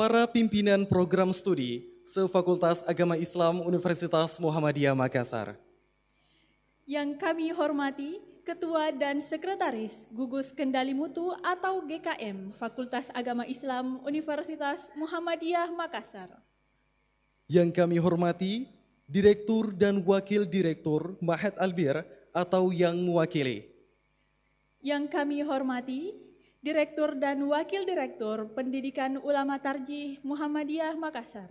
para pimpinan program studi se-Fakultas Agama Islam Universitas Muhammadiyah Makassar. Yang kami hormati Ketua dan Sekretaris Gugus Kendali Mutu atau GKM Fakultas Agama Islam Universitas Muhammadiyah Makassar. Yang kami hormati Direktur dan Wakil Direktur Ma'had Albir atau yang mewakili. Yang kami hormati Direktur dan Wakil Direktur Pendidikan Ulama Tarjih Muhammadiyah Makassar.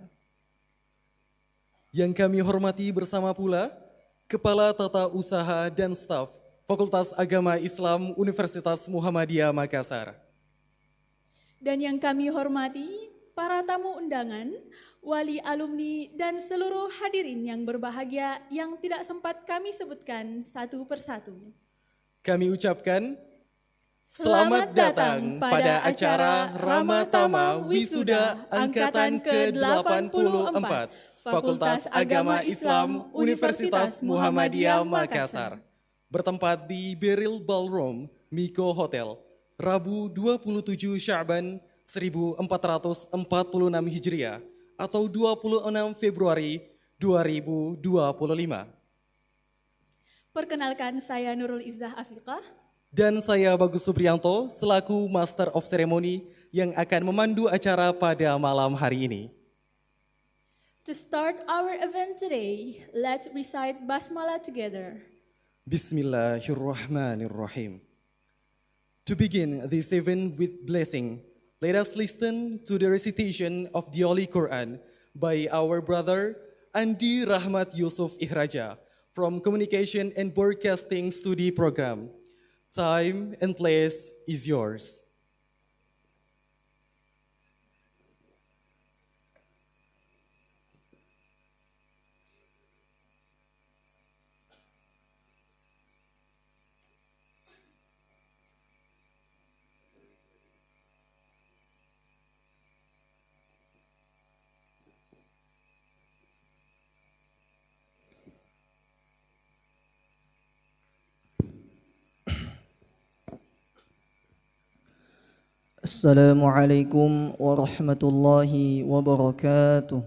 Yang kami hormati bersama pula Kepala Tata Usaha dan Staf Fakultas Agama Islam Universitas Muhammadiyah Makassar. Dan yang kami hormati para tamu undangan, wali alumni, dan seluruh hadirin yang berbahagia yang tidak sempat kami sebutkan satu persatu. Kami ucapkan selamat datang pada acara Ramatama Wisuda Angkatan ke-84 Fakultas Agama Islam Universitas Muhammadiyah Makassar. Bertempat di Beril Ballroom, Miko Hotel, Rabu 27 Sya'ban 1446 Hijriah atau 26 Februari 2025. Perkenalkan, saya Nurul Izzah Afiqah. Dan saya Bagus Supriyanto selaku Master of Ceremony yang akan memandu acara pada malam hari ini. To start our event today, let's recite Basmalah together. Bismillahirrahmanirrahim. To begin this event with blessing, let us listen to the recitation of the Holy Quran by our brother Andi Rahmat Yusuf Ihraja from Communication and Broadcasting Study Program. Time and place is yours. Assalamualaikum warahmatullahi wabarakatuh.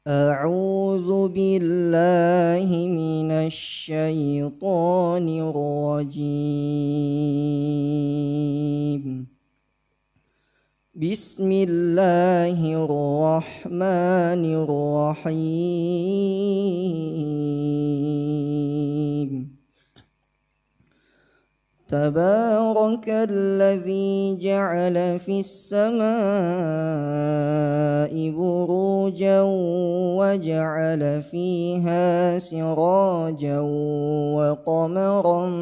A'udzu billahi minasy syaithanir rajim. Bismillahirrahmanirrahim. Tabarakalladzi ja'ala fis samaa'i burujan wa ja'ala fiha sirajan wa qamaran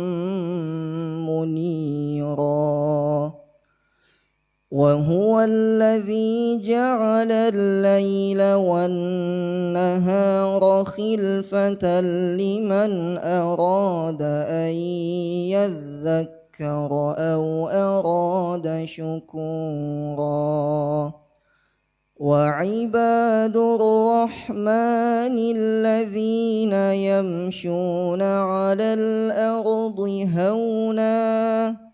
munira. وهو الذي جعل الليل والنهار خلفة لمن أراد أن يذكر أو أراد شكورا وعباد الرحمن الذين يمشون على الأرض هونا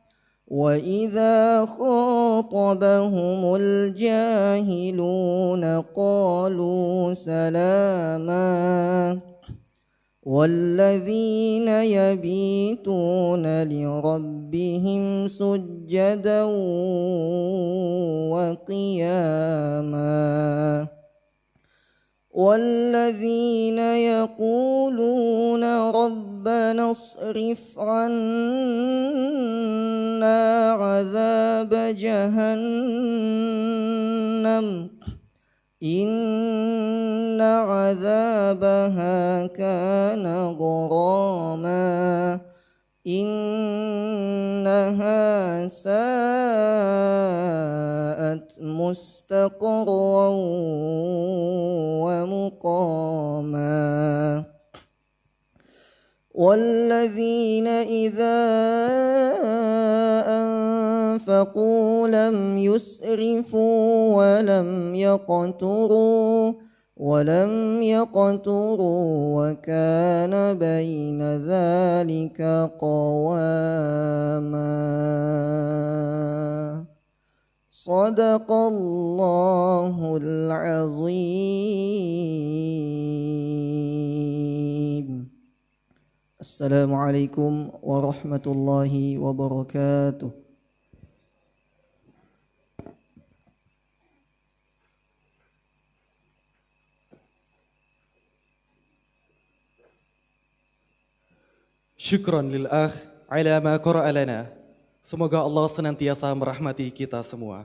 وَإِذَا خَاطَبَهُمُ الْجَاهِلُونَ قَالُوا سَلَامًا وَالَّذِينَ يَبِيتُونَ لِرَبِّهِمْ سُجَّدًا وَقِيَامًا وَالَّذِينَ يَقُولُونَ رَبَّنَا اصْرِفْ عَنَّا عَذَابَ جَهَنَّمَ إِنَّ عَذَابَهَا كَانَ غَرَامًا إِنَّهَا سَاءَتْ مُسْتَقَرًّا وَمُقَامًا وَالَّذِينَ إِذَا أَنفَقُوا لَمْ يُسْرِفُوا وَلَمْ يَقْتُرُوا ولم يقتروا وكان بين ذلك قواما صدق الله العظيم. السلام عليكم ورحمة الله وبركاته. Syukran lil akh ala ma qara'a lana. Semoga Allah senantiasa merahmati kita semua.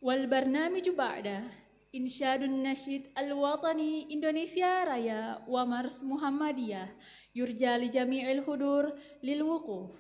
Wal barnamiju ba'da Insyadun Nasyid Al-Watani Indonesia Raya wa Mars Muhammadiyah yurja li jami'il hudur lil wuquf.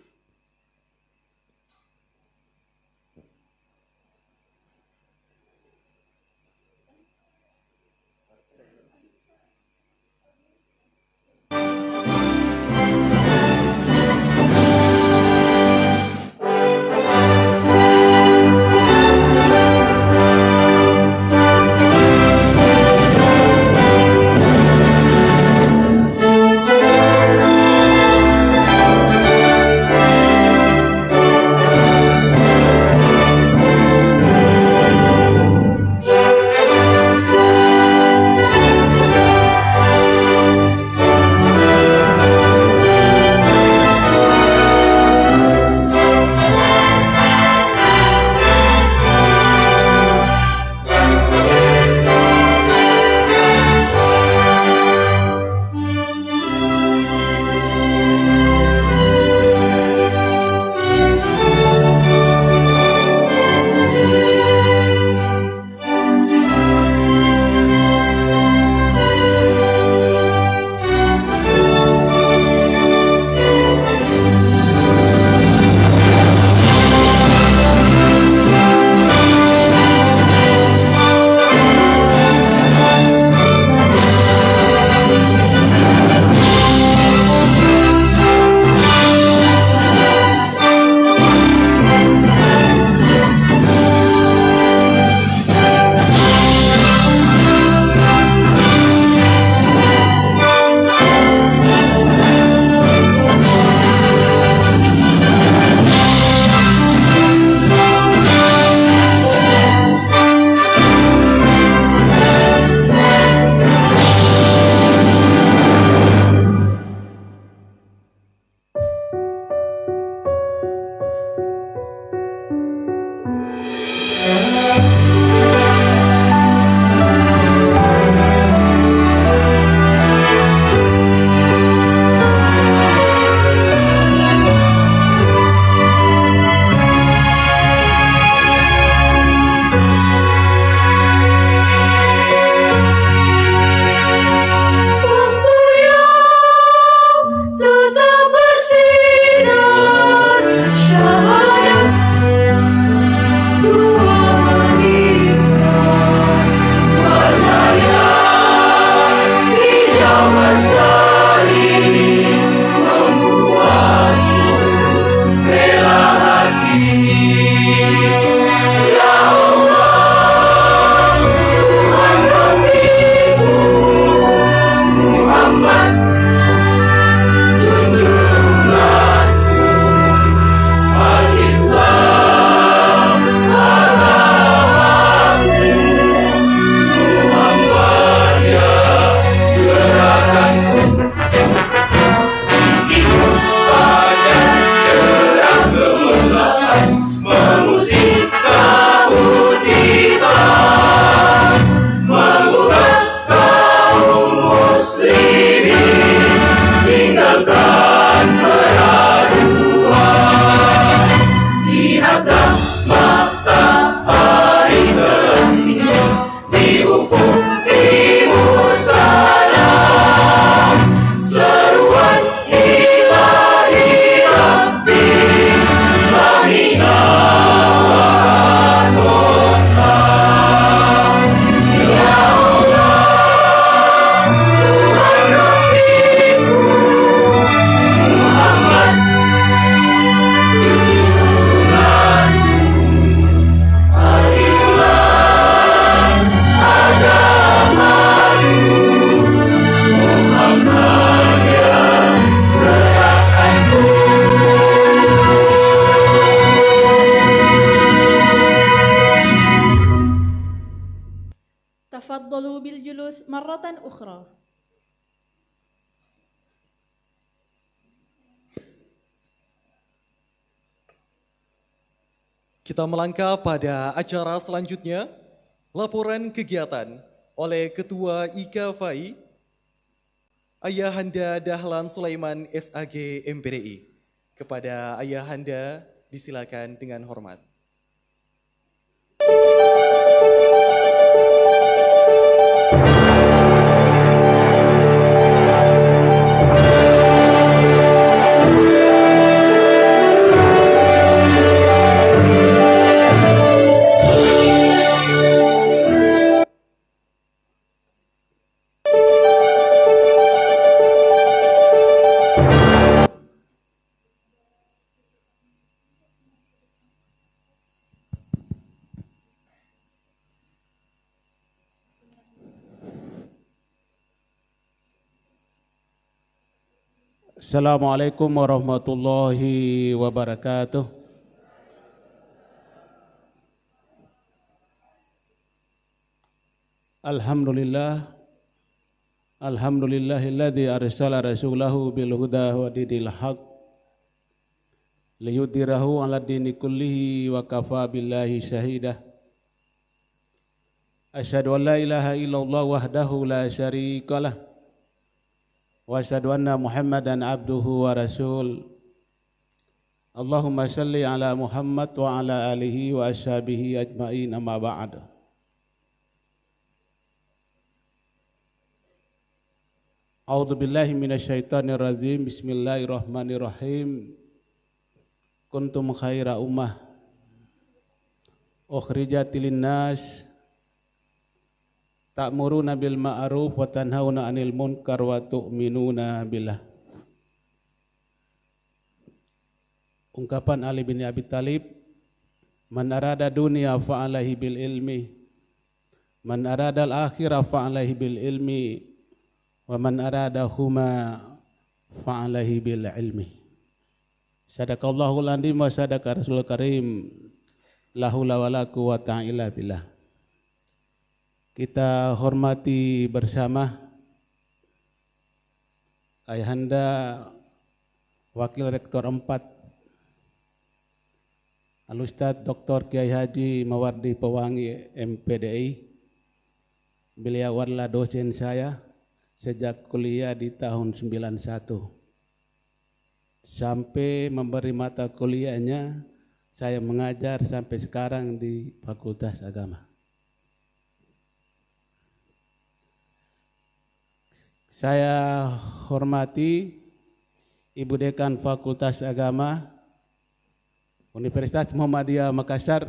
marratan ukhra. Kita melangkah pada acara selanjutnya, laporan kegiatan oleh Ketua IKFAI, Ayahanda Dahlan Sulaiman SAG MPDI. Kepada Ayahanda disilakan dengan hormat. Assalamualaikum warahmatullahi wabarakatuh. Alhamdulillahilladzi arsala rasulahu bil huda wa dinil haq liyudhhirahu 'ala dini kullihi wa kafa billahi shahidah. Asyhadu an la ilaha illallah wahdahu la syarikalah wa asyhadu anna Muhammadan abduhu wa rasul. Allahumma shalli ala Muhammad wa ala alihi wa ashabihi ajma'in, amma ba'd. A'udzu billahi minasyaitonir rajim. Bismillahirrahmanirrahim. Kuntum khaira ummah ukhrijatil linnas ta'muruna bil ma'ruf wa tanhauna 'anil munkar wa tu'minuna billah. Ungkapan Ali bin Abi Thalib, man arada dunya fa'alaihi bil ilmi, man arada al akhirah fa'alaihi bil ilmi, wa man arada huma fa'alaihi bil ilmi. Sadaqallahul azim wa sadaqa rasul karim, la haula wala quwwata illa billah. Kita hormati bersama Ayahanda Wakil Rektor 4 Al-Ustadz Dr. Kiai Haji Mawardi Pewangi MPDI. Beliau adalah dosen saya sejak kuliah di tahun 91 sampai memberi mata kuliahnya saya mengajar sampai sekarang di Fakultas Agama. Saya hormati Ibu Dekan Fakultas Agama Universitas Muhammadiyah Makassar,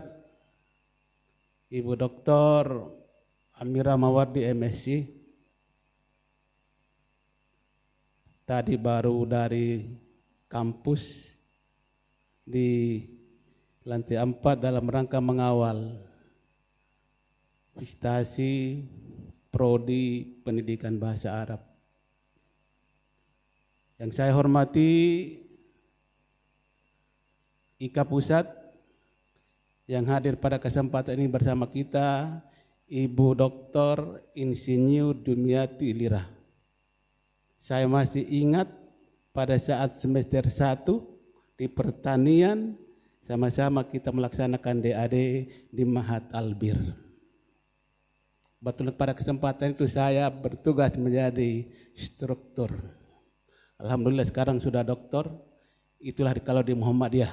Ibu Dr. Amira Mawardi MSc, tadi baru dari kampus di lantai 4 dalam rangka mengawal visitasi prodi pendidikan bahasa Arab. Yang saya hormati IKA Pusat yang hadir pada kesempatan ini bersama kita, Ibu Dr. Insinyur Dumiati Lirah. Saya masih ingat pada saat semester 1 di pertanian sama-sama kita melaksanakan DAD di Mahat Albir. Betul, pada kesempatan itu saya bertugas menjadi struktur. Alhamdulillah sekarang sudah doktor, itulah kalau di Muhammadiyah.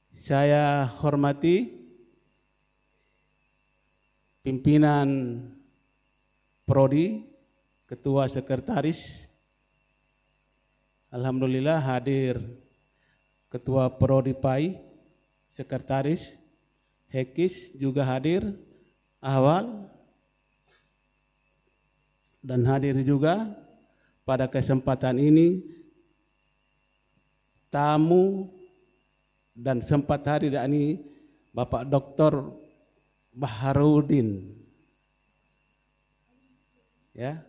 Saya hormati pimpinan Prodi, Ketua Sekretaris. Alhamdulillah hadir Ketua Prodi PAI, Sekretaris, Hekis juga hadir awal. Dan hadir juga pada kesempatan ini tamu dan sempat hadir ini Bapak Dr. Baharudin. Ya,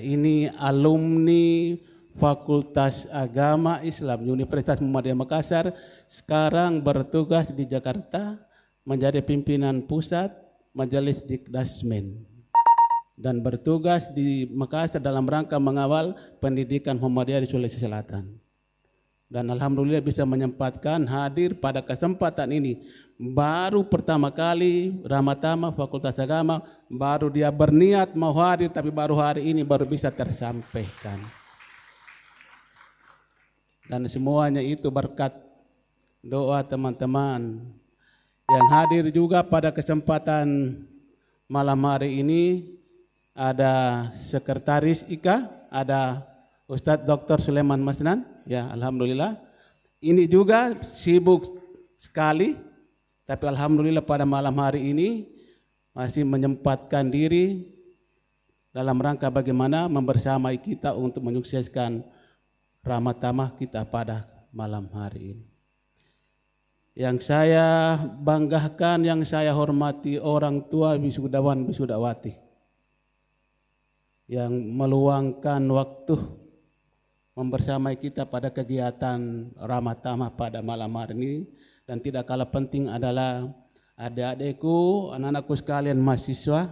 ini alumni Fakultas Agama Islam Universitas Muhammadiyah Makassar, sekarang bertugas di Jakarta menjadi pimpinan pusat Majelis Dikdasmen dan bertugas di Makassar dalam rangka mengawal pendidikan Muhammadiyah di Sulawesi Selatan. Dan alhamdulillah bisa menyempatkan hadir pada kesempatan ini. Baru pertama kali Ramatama Fakultas Agama, baru dia berniat mau hadir, tapi baru hari ini baru bisa tersampaikan. Dan semuanya itu berkat doa teman-teman yang hadir juga pada kesempatan malam hari ini. Ada Sekretaris IKA, ada Ustadz Dr. Sulaiman Masnan, ya alhamdulillah. Ini juga sibuk sekali, tapi alhamdulillah pada malam hari ini masih menyempatkan diri dalam rangka bagaimana membersamai kita untuk menyukseskan Ramatama kita pada malam hari ini. Yang saya banggakan, yang saya hormati orang tua wisudawan wisudawati yang meluangkan waktu membersamai kita pada kegiatan Ramatama pada malam hari ini. Dan tidak kalah penting adalah adik-adikku, anak-anakku sekalian mahasiswa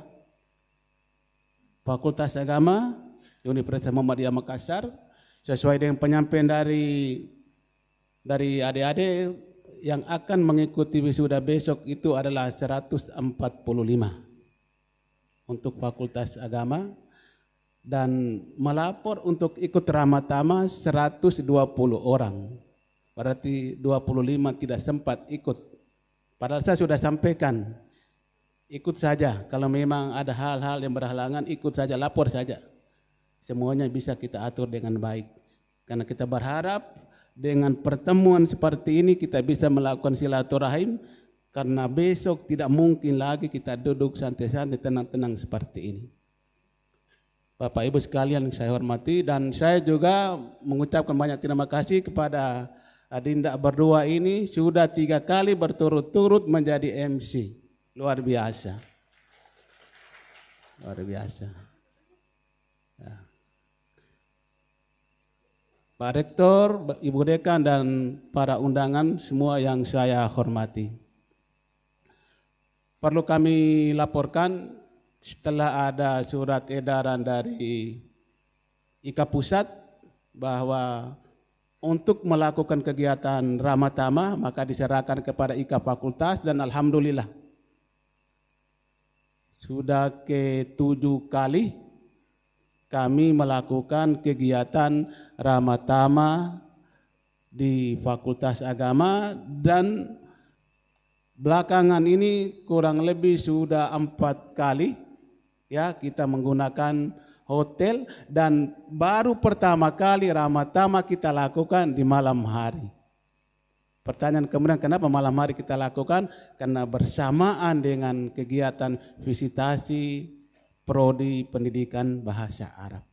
Fakultas Agama Universitas Muhammadiyah Makassar. Sesuai dengan penyampaian dari adik-adik yang akan mengikuti wisuda besok itu adalah 145 untuk Fakultas Agama. Dan melapor untuk ikut Ramatama 120 orang. Berarti 25 tidak sempat ikut. Padahal saya sudah sampaikan, ikut saja. Kalau memang ada hal-hal yang berhalangan, ikut saja, lapor saja. Semuanya bisa kita atur dengan baik. Karena kita berharap dengan pertemuan seperti ini kita bisa melakukan silaturahim. Karena besok tidak mungkin lagi kita duduk santai-santai, tenang-tenang seperti ini. Bapak Ibu sekalian yang saya hormati, dan saya juga mengucapkan banyak terima kasih kepada Adinda berdua ini, sudah 3 kali berturut-turut menjadi MC. Luar biasa. Luar biasa. Ya. Pak Rektor, Ibu Dekan, dan para undangan semua yang saya hormati. Perlu kami laporkan, setelah ada surat edaran dari IKA Pusat bahwa untuk melakukan kegiatan Ramatama maka diserahkan kepada IKA Fakultas, dan alhamdulillah sudah ke-7 kali kami melakukan kegiatan Ramatama di Fakultas Agama, dan belakangan ini kurang lebih sudah 4 kali ya kita menggunakan hotel, dan baru pertama kali Ramatama kita lakukan di malam hari. Pertanyaan kemudian, kenapa malam hari kita lakukan? Karena bersamaan dengan kegiatan visitasi prodi pendidikan bahasa Arab.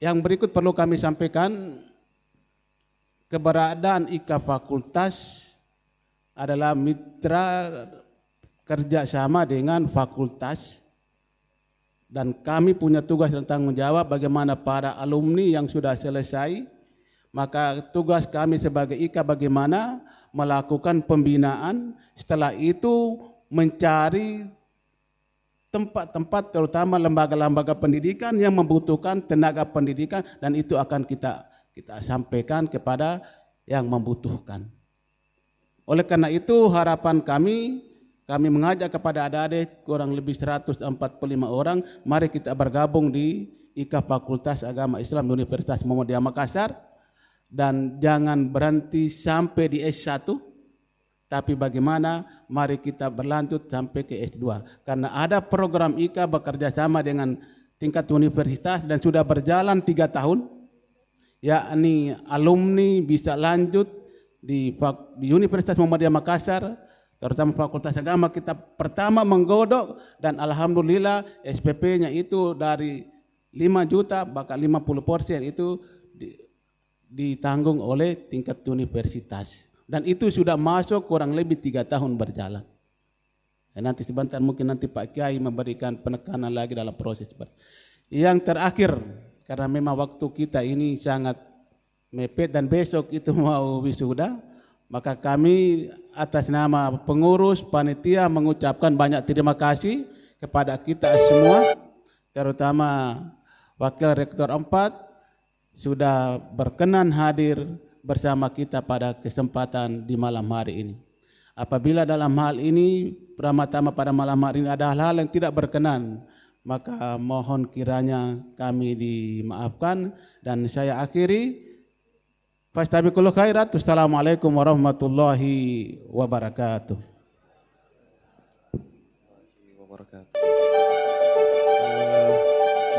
Yang berikut perlu kami sampaikan, keberadaan IKA Fakultas adalah mitra kerjasama dengan fakultas, dan kami punya tugas dan tanggung jawab bagaimana para alumni yang sudah selesai, maka tugas kami sebagai IKA bagaimana melakukan pembinaan, setelah itu mencari tempat-tempat terutama lembaga-lembaga pendidikan yang membutuhkan tenaga pendidikan, dan itu akan kita sampaikan kepada yang membutuhkan. Oleh karena itu harapan kami mengajak kepada adik-adik kurang lebih 145 orang, mari kita bergabung di IKA Fakultas Agama Islam Universitas Muhammadiyah Makassar, dan jangan berhenti sampai di S1, tapi bagaimana mari kita berlanjut sampai ke S2, karena ada program IKA bekerja sama dengan tingkat universitas dan sudah berjalan 3 tahun, yakni alumni bisa lanjut di Universitas Muhammadiyah Makassar, terutama Fakultas Agama kita pertama menggodok, dan alhamdulillah SPP-nya itu dari 5 juta bahkan 50% itu ditanggung oleh tingkat universitas, dan itu sudah masuk kurang lebih 3 tahun berjalan. Dan nanti sebentar mungkin nanti Pak Kiai memberikan penekanan lagi dalam proses. Yang terakhir, karena memang waktu kita ini sangat mepet dan besok itu mau wisuda, Maka kami atas nama pengurus panitia mengucapkan banyak terima kasih kepada kita semua, terutama Wakil Rektor 4 sudah berkenan hadir bersama kita pada kesempatan di malam hari ini. Apabila dalam hal ini, pertama-tama pada malam hari ini ada hal-hal yang tidak berkenan, maka mohon kiranya kami dimaafkan, dan saya akhiri. Fastabiqul khairat. Wassalamualaikum warahmatullahi wabarakatuh.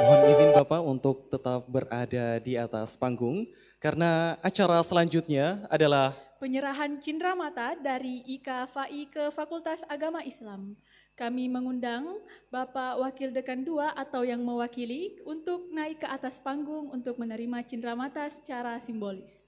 Mohon izin Bapak untuk tetap berada di atas panggung karena acara selanjutnya adalah penyerahan cindramata dari IKFAI ke Fakultas Agama Islam. Kami mengundang Bapak Wakil Dekan 2 atau yang mewakili untuk naik ke atas panggung untuk menerima cindramata secara simbolis.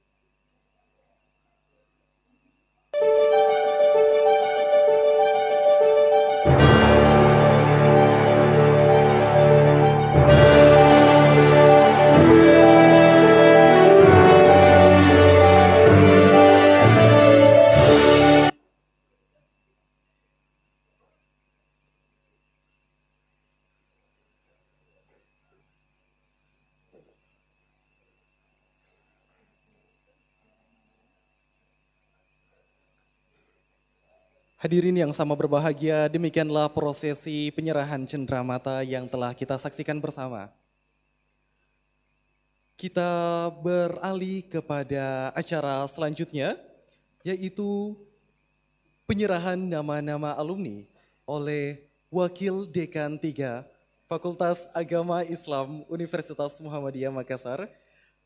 hadirin yang sama berbahagia, demikianlah prosesi penyerahan cendramata yang telah kita saksikan bersama. Kita beralih kepada acara selanjutnya, yaitu penyerahan nama-nama alumni oleh Wakil Dekan 3 Fakultas Agama Islam Universitas Muhammadiyah Makassar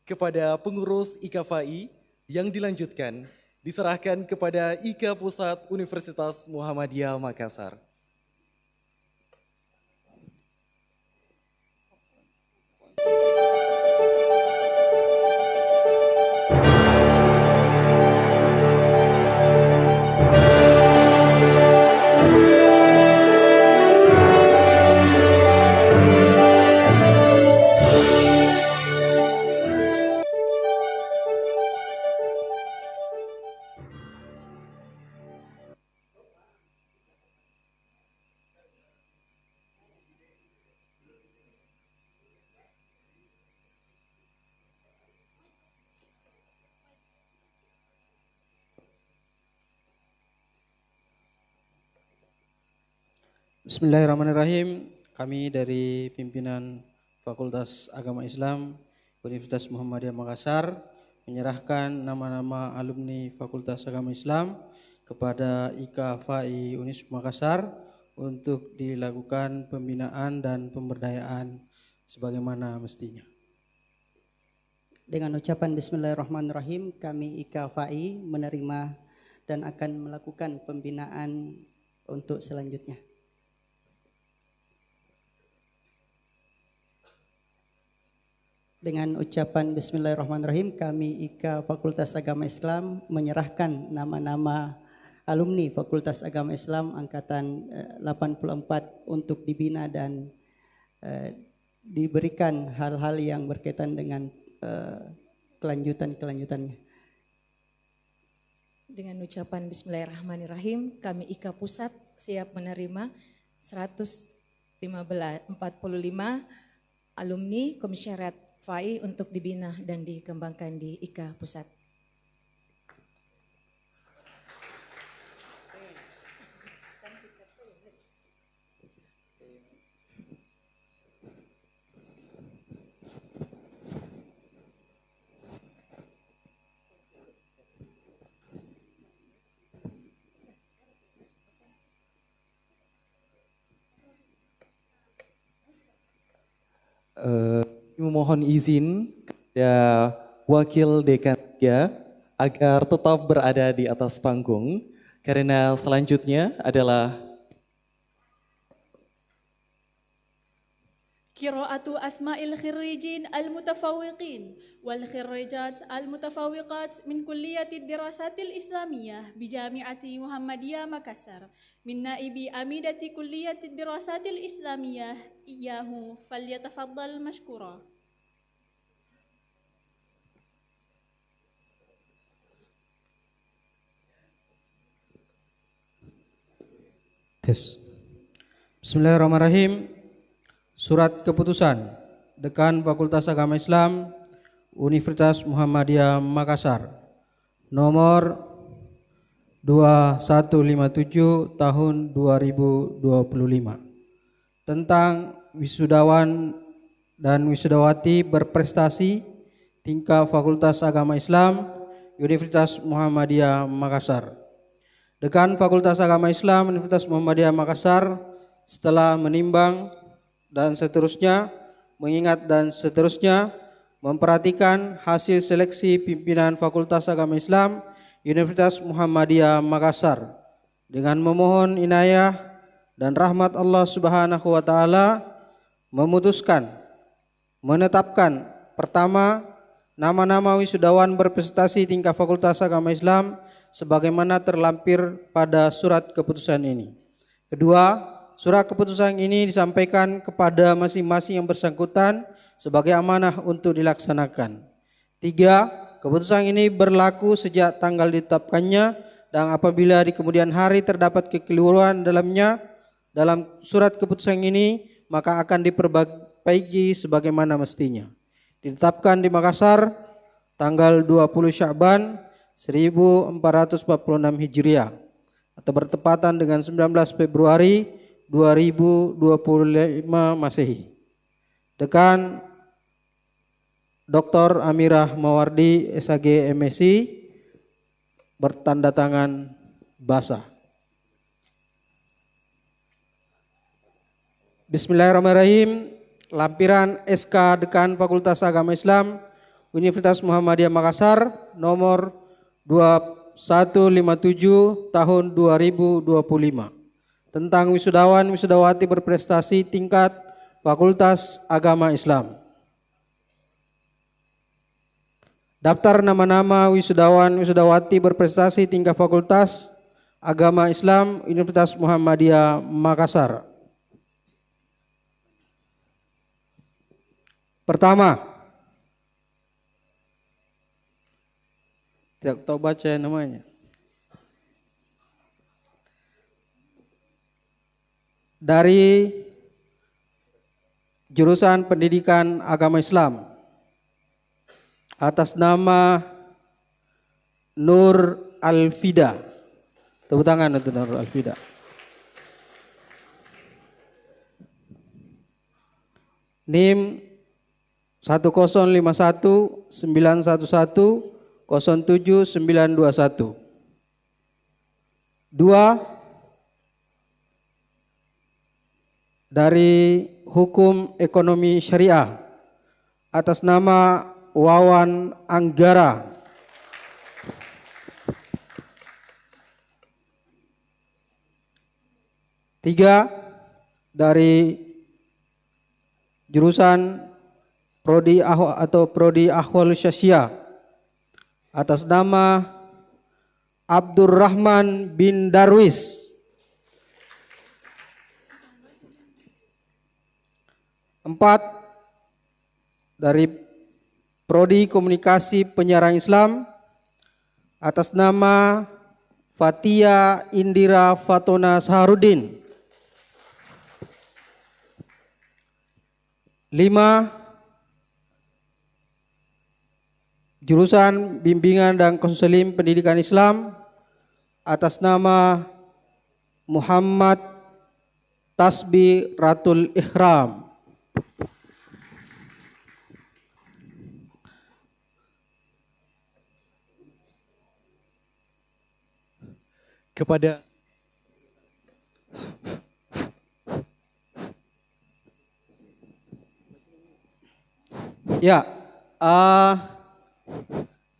kepada pengurus IKFAI yang dilanjutkan diserahkan kepada IKA Pusat Universitas Muhammadiyah Makassar. Bismillahirrahmanirrahim. Kami dari pimpinan Fakultas Agama Islam Universitas Muhammadiyah Makassar menyerahkan nama-nama alumni Fakultas Agama Islam kepada IKFAI Unis Makassar untuk dilakukan pembinaan dan pemberdayaan sebagaimana mestinya. Dengan ucapan Bismillahirrahmanirrahim, kami IKFAI menerima dan akan melakukan pembinaan untuk selanjutnya. Dengan ucapan Bismillahirrahmanirrahim, kami IKA Fakultas Agama Islam menyerahkan nama-nama alumni Fakultas Agama Islam Angkatan 84 untuk dibina dan diberikan hal-hal yang berkaitan dengan kelanjutannya. Dengan ucapan Bismillahirrahmanirrahim, kami IKA Pusat siap menerima 145 alumni komisariat FAI untuk dibina dan dikembangkan di IKA Pusat. Memohon izin kepada Wakil Dekan 3 agar tetap berada di atas panggung karena selanjutnya adalah Qiraatu asma'il khirrijin al-mutafawwiqin wal khirrijat al-mutafawwiqat min kulliyati dirasatil islamiyah bi Jami'ati Muhammadiyah Makassar min naibi amidati kulliyati dirasatil islamiyah iyahu falyatafaddal mashkura. Tes. Bismillahirrahmanirrahim. Surat keputusan Dekan Fakultas Agama Islam Universitas Muhammadiyah Makassar nomor 2157 tahun 2025 tentang wisudawan dan wisudawati berprestasi tingkat Fakultas Agama Islam Universitas Muhammadiyah Makassar. Dekan Fakultas Agama Islam Universitas Muhammadiyah Makassar setelah menimbang dan seterusnya, mengingat dan seterusnya, memperhatikan hasil seleksi pimpinan Fakultas Agama Islam Universitas Muhammadiyah Makassar dengan memohon inayah dan rahmat Allah Subhanahu wa taala memutuskan menetapkan pertama nama-nama wisudawan berprestasi tingkat Fakultas Agama Islam sebagaimana terlampir pada surat keputusan ini. Kedua, surat keputusan ini disampaikan kepada masing-masing yang bersangkutan sebagai amanah untuk dilaksanakan. Tiga, keputusan ini berlaku sejak tanggal ditetapkannya dan apabila di kemudian hari terdapat kekeliruan dalam surat keputusan ini maka akan diperbaiki sebagaimana mestinya. Ditetapkan di Makassar tanggal 20 Sya'ban 1446 Hijriah atau bertepatan dengan 19 Februari 2025 Masehi. Dekan Dr. Amirah Mawardi SAG MSc bertanda tangan basah. Bismillahirrahmanirrahim. Lampiran SK Dekan Fakultas Agama Islam Universitas Muhammadiyah Makassar nomor 2157 tahun 2025 tentang wisudawan wisudawati berprestasi tingkat Fakultas Agama Islam. Daftar nama-nama wisudawan wisudawati berprestasi tingkat Fakultas Agama Islam Universitas Muhammadiyah Makassar. Pertama, tidak tahu baca namanya. Dari jurusan Pendidikan Agama Islam atas nama Nur Alfida. Tepuk tangan untuk Nur Alfida. NIM 1051 911 07921. Dua, dari Hukum Ekonomi Syariah atas nama Wawan Anggara. Tiga, dari jurusan Prodi Ahwal Syasiah atas nama Abdurrahman bin Darwis. Empat, dari Prodi Komunikasi Penyiaran Islam atas nama Fatia Indira Fatona Saharudin. 5, jurusan Bimbingan dan Konseling Pendidikan Islam atas nama Muhammad Tasbi Ratul Ihram. Kepada ya,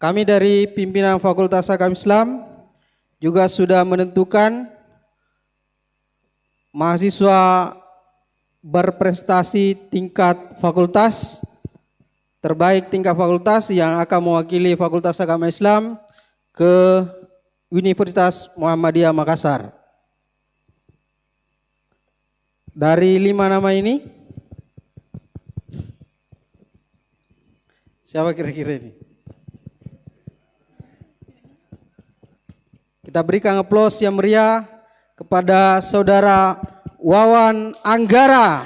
kami dari pimpinan Fakultas Agama Islam juga sudah menentukan mahasiswa berprestasi tingkat fakultas terbaik tingkat fakultas yang akan mewakili Fakultas Agama Islam ke Universitas Muhammadiyah Makassar. Dari 5 nama ini, siapa kira-kira ini? Kita berikan aplaus yang meriah kepada Saudara Wawan Anggara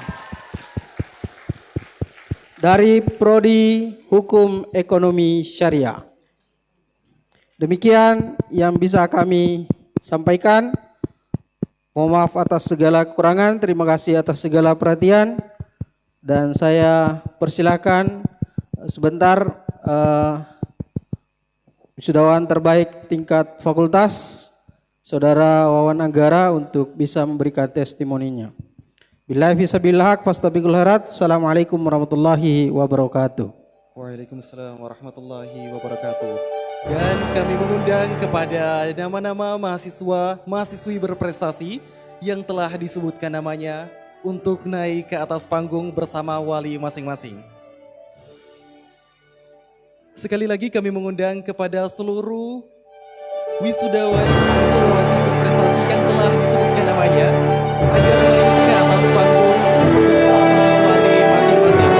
dari Prodi Hukum Ekonomi Syariah. Demikian yang bisa kami sampaikan. Mohon maaf atas segala kekurangan, terima kasih atas segala perhatian. Dan saya persilakan sebentar wisudawan terbaik tingkat fakultas, Saudara Wawan Anggara untuk bisa memberikan testimoninya. Billahi fisabilillah haq fastabiqul khairat. Assalamualaikum warahmatullahi wabarakatuh. Waalaikumsalam warahmatullahi wabarakatuh. Dan kami mengundang kepada nama-nama mahasiswi berprestasi yang telah disebutkan namanya untuk naik ke atas panggung bersama wali masing-masing. Sekali lagi kami mengundang kepada seluruh wisudawati berprestasi yang telah disebutkan namanya agar naik ke atas panggung bersama wali masing-masing.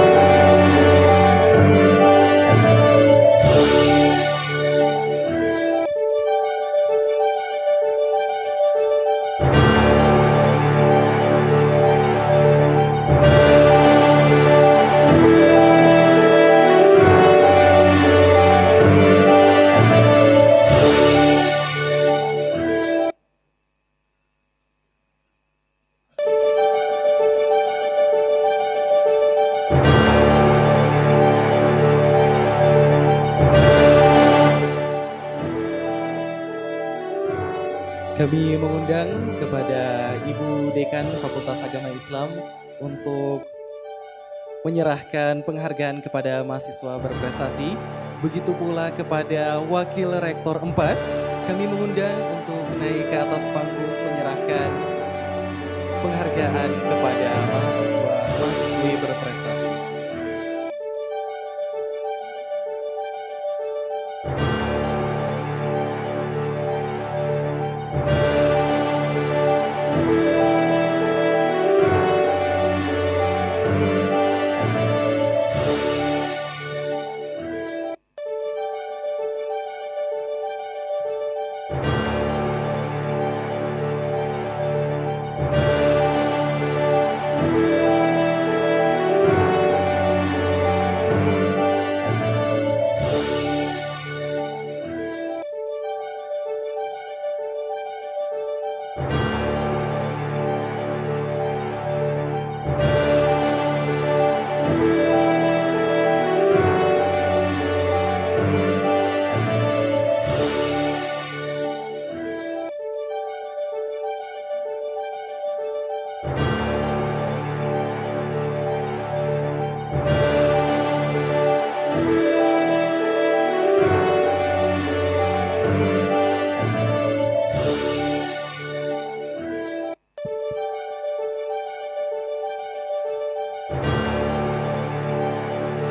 Kami mengundang kepada Ibu Dekan Fakultas Agama Islam untuk menyerahkan penghargaan kepada mahasiswa berprestasi. Begitu pula kepada Wakil Rektor 4, kami mengundang untuk naik ke atas panggung menyerahkan penghargaan kepada mahasiswi berprestasi.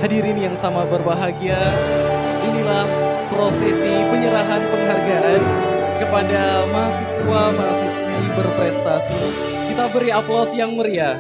Hadirin yang sama berbahagia, inilah prosesi penyerahan penghargaan kepada mahasiswa-mahasiswi berprestasi. Kita beri aplaus yang meriah.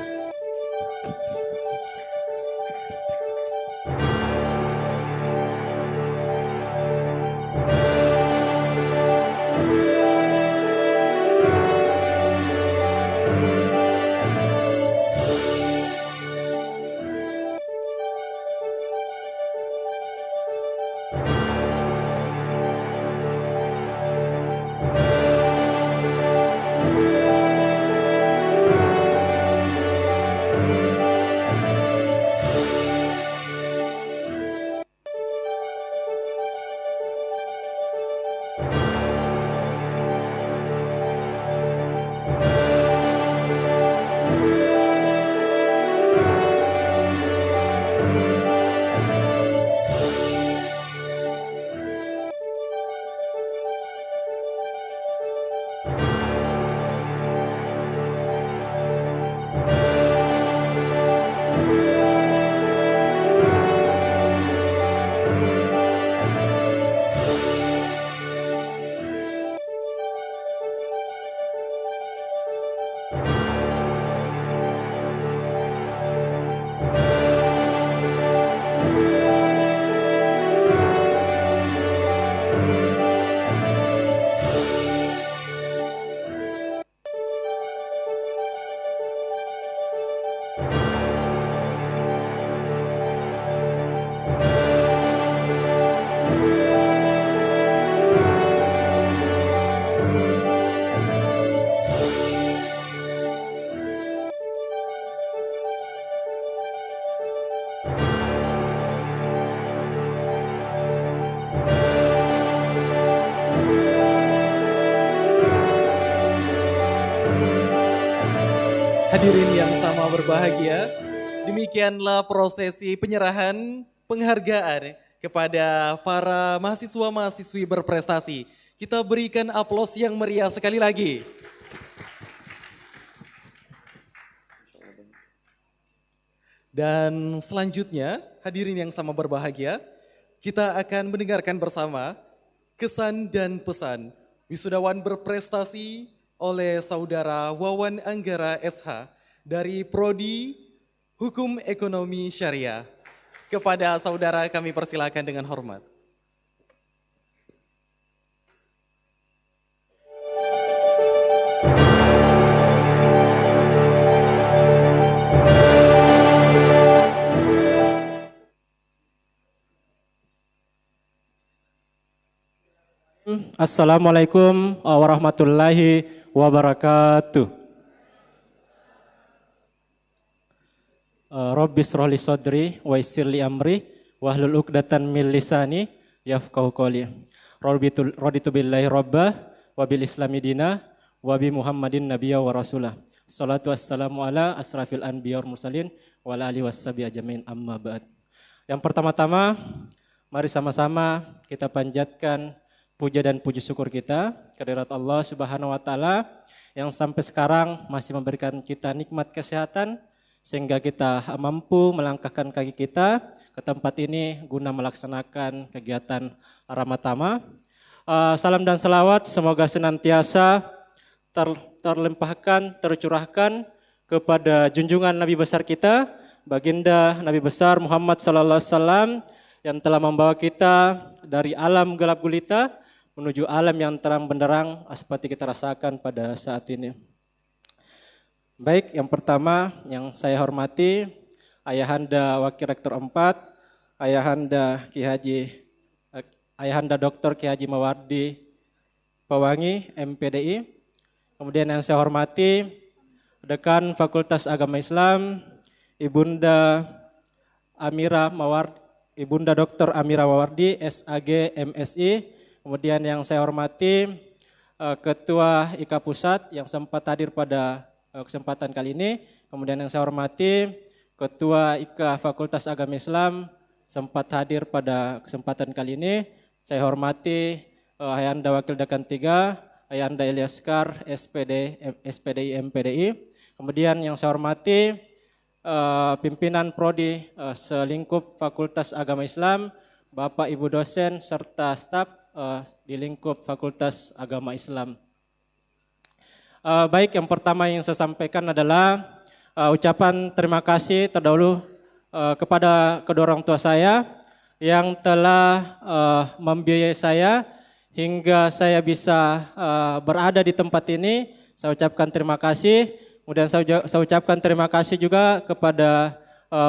Hadirin yang sama berbahagia, demikianlah prosesi penyerahan penghargaan kepada para mahasiswa-mahasiswi berprestasi. Kita berikan aplaus yang meriah sekali lagi. Dan selanjutnya, hadirin yang sama berbahagia, kita akan mendengarkan bersama kesan dan pesan wisudawan berprestasi oleh Saudara Wawan Anggara SH dari Prodi Hukum Ekonomi Syariah. Kepada saudara kami persilakan dengan hormat. Assalamualaikum warahmatullahi wabarakatuh. Rabbis rohli sodri wa yassirli amri wahlul uqdatan min lisani yafqahu qawli. Raditu billahi rabba wa bil islami dina wa bi Muhammadin nabiyya wa rasulah. Salatu wassalamu ala asrafil anbiya wal mursalin wa ala alihi washabihi ajmain amma ba'd. Yang pertama-tama mari sama-sama kita panjatkan puja dan puji syukur kita kehadirat Allah Subhanahu wa taala yang sampai sekarang masih memberikan kita nikmat kesehatan sehingga kita mampu melangkahkan kaki kita ke tempat ini guna melaksanakan kegiatan Ramadhan. Salam dan salawat semoga senantiasa terlimpahkan, tercurahkan kepada junjungan Nabi besar kita, baginda Nabi besar Muhammad sallallahu alaihi wasallam yang telah membawa kita dari alam gelap gulita menuju alam yang terang benderang seperti kita rasakan pada saat ini. Baik, yang pertama yang saya hormati Ayahanda Wakil Rektor 4, Ayahanda Dr. Ki Haji Mawardi Pewangi MPDI. Kemudian yang saya hormati Dekan Fakultas Agama Islam Ibunda Dr. Amira Mawardi SAG MSI. Kemudian yang saya hormati Ketua IKA Pusat yang sempat hadir pada kesempatan kali ini. Kemudian yang saya hormati Ketua IKA Fakultas Agama Islam sempat hadir pada kesempatan kali ini. Saya hormati Ayahanda Wakil Dekan 3, Ayahanda Ilyaskar SPDI MPDI. Kemudian yang saya hormati pimpinan Prodi selingkup Fakultas Agama Islam, Bapak Ibu dosen serta staf di lingkup Fakultas Agama Islam. Baik, yang pertama yang saya sampaikan adalah ucapan terima kasih terdahulu kepada kedua orang tua saya yang telah membiayai saya hingga saya bisa berada di tempat ini. Saya ucapkan terima kasih. Kemudian saya ucapkan terima kasih juga kepada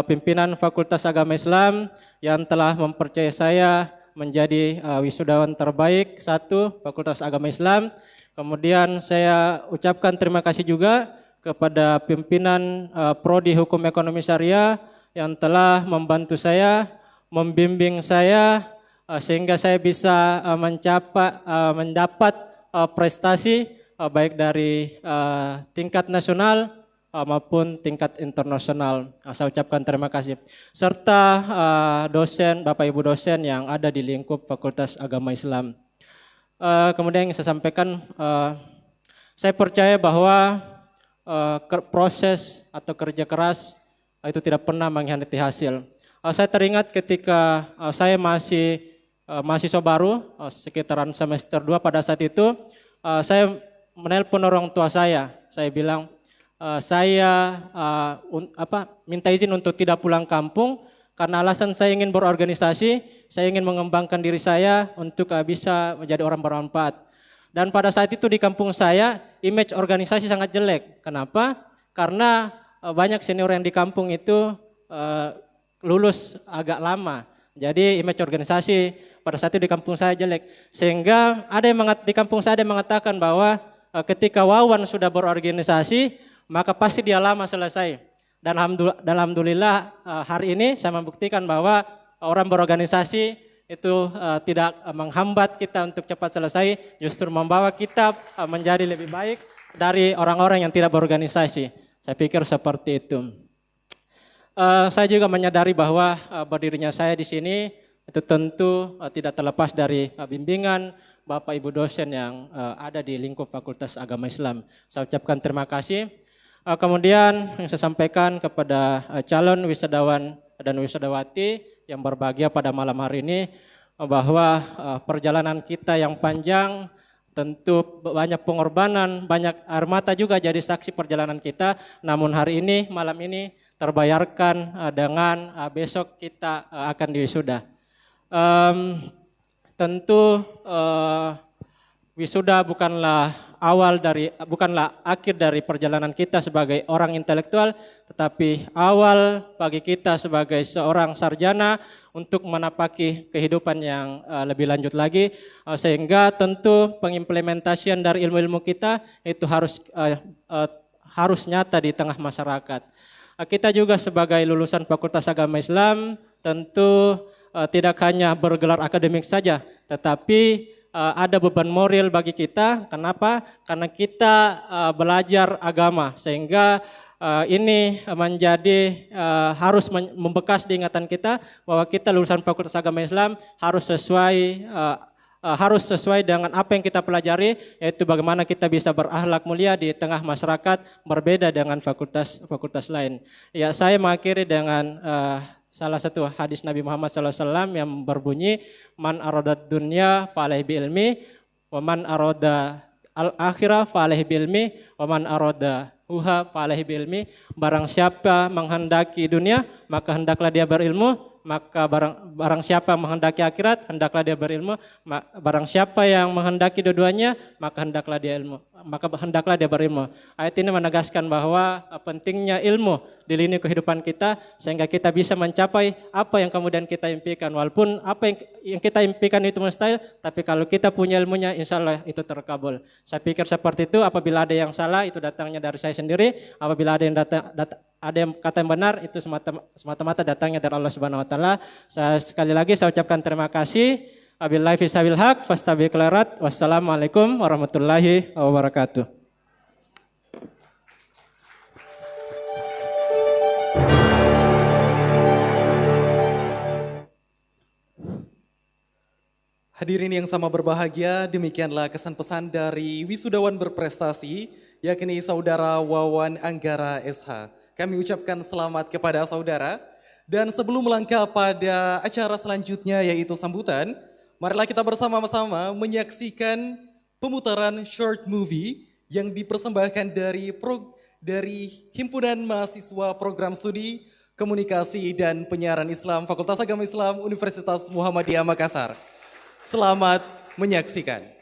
pimpinan Fakultas Agama Islam yang telah mempercayai saya menjadi wisudawan terbaik 1 Fakultas Agama Islam. Kemudian saya ucapkan terima kasih juga kepada pimpinan Prodi Hukum Ekonomi Syariah yang telah membantu saya, membimbing saya sehingga saya bisa mendapat prestasi baik dari tingkat nasional maupun tingkat internasional. Saya ucapkan terima kasih. Serta dosen, Bapak Ibu dosen yang ada di lingkup Fakultas Agama Islam. Kemudian yang saya sampaikan, saya percaya bahwa proses atau kerja keras itu tidak pernah mengkhianati hasil. Saya teringat ketika saya masih mahasiswa baru, sekitaran semester 2 pada saat itu, saya menelpon orang tua saya. Saya bilang, saya minta izin untuk tidak pulang kampung karena alasan saya ingin berorganisasi, saya ingin mengembangkan diri saya untuk bisa menjadi orang bermanfaat. Dan pada saat itu di kampung saya, image organisasi sangat jelek. Kenapa? Karena banyak senior yang di kampung itu lulus agak lama. Jadi image organisasi pada saat itu di kampung saya jelek. Sehingga ada yang di kampung saya ada yang mengatakan bahwa ketika Wawan sudah berorganisasi, maka pasti dia lama selesai. Dan alhamdulillah hari ini saya membuktikan bahwa orang berorganisasi itu tidak menghambat kita untuk cepat selesai, justru membawa kita menjadi lebih baik dari orang-orang yang tidak berorganisasi. Saya pikir seperti itu. Saya juga menyadari bahwa berdirinya saya di sini itu tentu tidak terlepas dari bimbingan Bapak Ibu dosen yang ada di lingkup Fakultas Agama Islam. Saya ucapkan terima kasih. Kemudian yang saya sampaikan kepada calon wisadawan dan wisudawati yang berbahagia pada malam hari ini bahwa perjalanan kita yang panjang tentu banyak pengorbanan, banyak air mata juga jadi saksi perjalanan kita. Namun hari ini, malam ini terbayarkan dengan besok kita akan diwisuda. Tentu wisuda bukanlah akhir dari perjalanan kita sebagai orang intelektual, tetapi awal bagi kita sebagai seorang sarjana untuk menapaki kehidupan yang lebih lanjut lagi, sehingga tentu pengimplementasian dari ilmu-ilmu kita itu harus nyata di tengah masyarakat. Kita juga sebagai lulusan Fakultas Agama Islam tentu tidak hanya bergelar akademik saja, tetapi ada beban moral bagi kita. Kenapa? Karena kita belajar agama, sehingga ini menjadi harus membekas di ingatan kita bahwa kita lulusan Fakultas Agama Islam harus sesuai dengan apa yang kita pelajari, yaitu bagaimana kita bisa berakhlak mulia di tengah masyarakat berbeda dengan fakultas lain. Ya, saya mengakhiri dengan salah satu hadis Nabi Muhammad SAW yang berbunyi, man arodat dunya fa'alaihi bi'ilmi, wa man aroda al-akhirah fa'alaihi bi'ilmi, wa man aroda huha fa'alaihi bi'ilmi. Barang siapa menghendaki dunia, maka hendaklah dia berilmu. Maka barang siapa menghendaki akhirat, hendaklah dia berilmu. Barang siapa yang menghendaki dua-duanya, maka hendaklah dia berilmu. Ayat ini menegaskan bahwa pentingnya ilmu di lini kehidupan kita, sehingga kita bisa mencapai apa yang kemudian kita impikan. Walaupun apa yang kita impikan itu mustahil, tapi kalau kita punya ilmunya, insya Allah itu terkabul. Saya pikir seperti itu. Apabila ada yang salah, itu datangnya dari saya sendiri. Apabila ada yang kata yang benar, itu semata-mata datangnya dari Allah Subhanahu Wa Taala. Sekali lagi saya ucapkan terima kasih. Wabillahi fisabilil haq, fastabiqul khairat. Wassalamualaikum warahmatullahi wabarakatuh. Hadirin yang sama berbahagia, demikianlah kesan pesan dari wisudawan berprestasi, yakni Saudara Wawan Anggara SH. Kami ucapkan selamat kepada saudara. Dan sebelum melangkah pada acara selanjutnya yaitu sambutan, marilah kita bersama-sama menyaksikan pemutaran short movie yang dipersembahkan dari Himpunan Mahasiswa Program Studi Komunikasi dan Penyiaran Islam Fakultas Agama Islam Universitas Muhammadiyah Makassar. Selamat menyaksikan.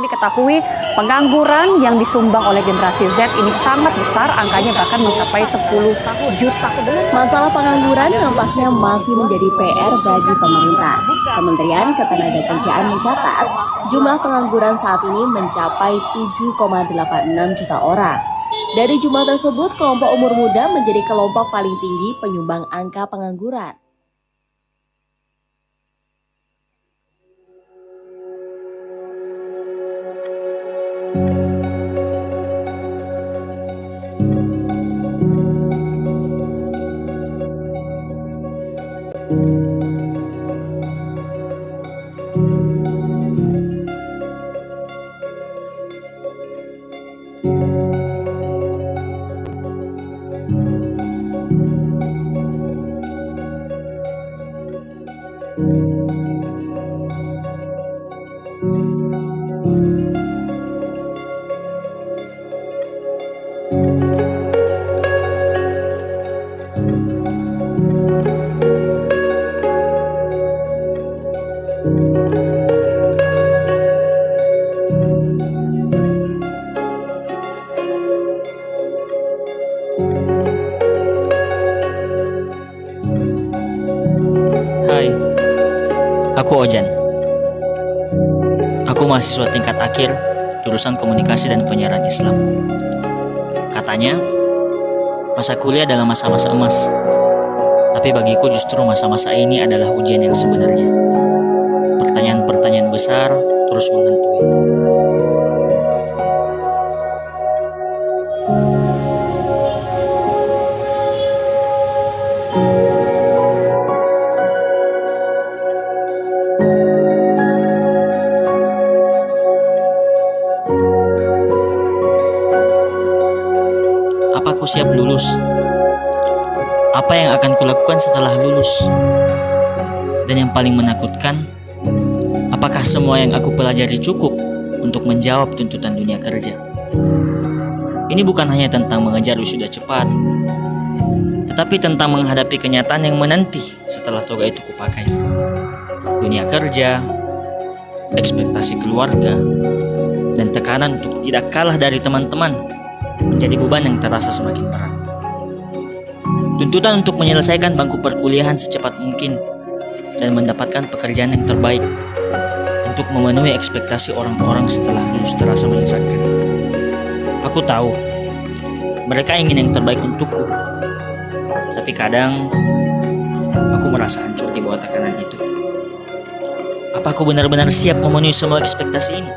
Diketahui pengangguran yang disumbang oleh generasi Z ini sangat besar, angkanya bahkan mencapai 10 juta. Masalah pengangguran nampaknya masih menjadi PR bagi pemerintah. Kementerian Ketenagakerjaan mencatat jumlah pengangguran saat ini mencapai 7,86 juta orang. Dari jumlah tersebut, kelompok umur muda menjadi kelompok paling tinggi penyumbang angka pengangguran. Aku mahasiswa tingkat akhir, jurusan komunikasi dan penyiaran Islam. Katanya, masa kuliah adalah masa-masa emas. Tapi bagiku justru masa-masa ini adalah ujian yang sebenarnya. Pertanyaan-pertanyaan besar terus menghantui. Apa aku siap lulus? Apa yang akan kulakukan setelah lulus? Dan yang paling menakutkan, apakah semua yang aku pelajari cukup untuk menjawab tuntutan dunia kerja? Ini bukan hanya tentang mengejar wisuda cepat, tetapi tentang menghadapi kenyataan yang menanti setelah toga itu kupakai. Dunia kerja, ekspektasi keluarga, dan tekanan untuk tidak kalah dari teman-teman menjadi beban yang terasa semakin berat. Tuntutan untuk menyelesaikan bangku perkuliahan secepat mungkin dan mendapatkan pekerjaan yang terbaik untuk memenuhi ekspektasi orang-orang setelah lulus terasa menyesakkan. Aku tahu mereka ingin yang terbaik untukku, tapi kadang aku merasa hancur di bawah tekanan itu. Apa aku benar-benar siap memenuhi semua ekspektasi ini?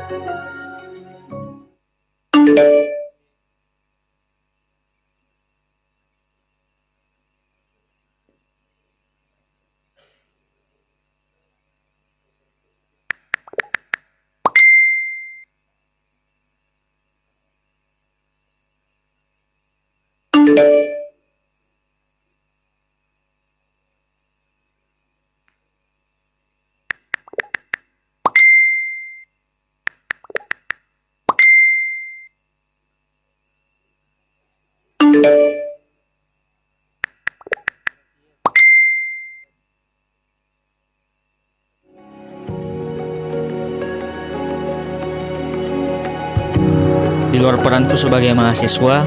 Di luar peranku sebagai mahasiswa,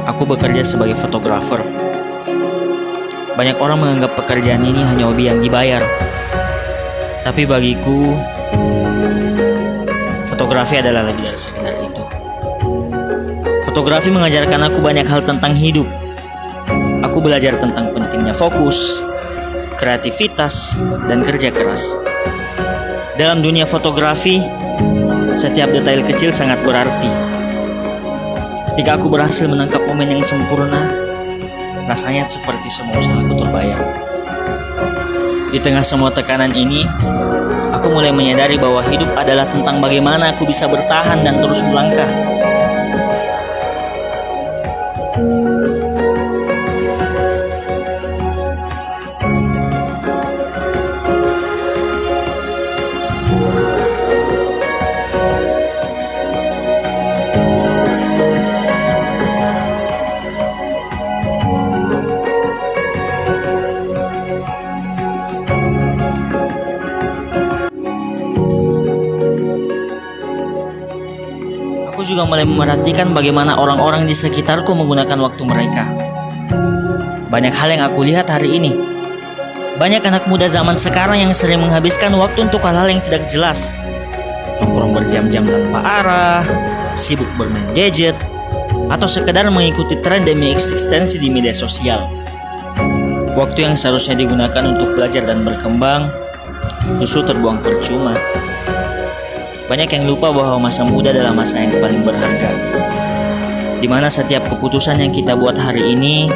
aku bekerja sebagai fotografer. Banyak orang menganggap pekerjaan ini hanya hobi yang dibayar. Tapi bagiku, fotografi adalah lebih dari sekedar itu. Fotografi mengajarkan aku banyak hal tentang hidup. Aku belajar tentang pentingnya fokus, kreativitas, dan kerja keras. Dalam dunia fotografi, setiap detail kecil sangat berarti. Ketika aku berhasil menangkap momen yang sempurna, rasanya seperti semua usahaku terbayar. Di tengah semua tekanan ini, aku mulai menyadari bahwa hidup adalah tentang bagaimana aku bisa bertahan dan terus melangkah. Aku juga mulai memperhatikan bagaimana orang-orang di sekitarku menggunakan waktu mereka. Banyak hal yang aku lihat hari ini. Banyak anak muda zaman sekarang yang sering menghabiskan waktu untuk hal-hal yang tidak jelas. Nongkrong berjam-jam tanpa arah, sibuk bermain gadget, atau sekedar mengikuti tren demi eksistensi di media sosial. Waktu yang seharusnya digunakan untuk belajar dan berkembang justru terbuang percuma. Banyak yang lupa bahwa masa muda adalah masa yang paling berharga, di mana setiap keputusan yang kita buat hari ini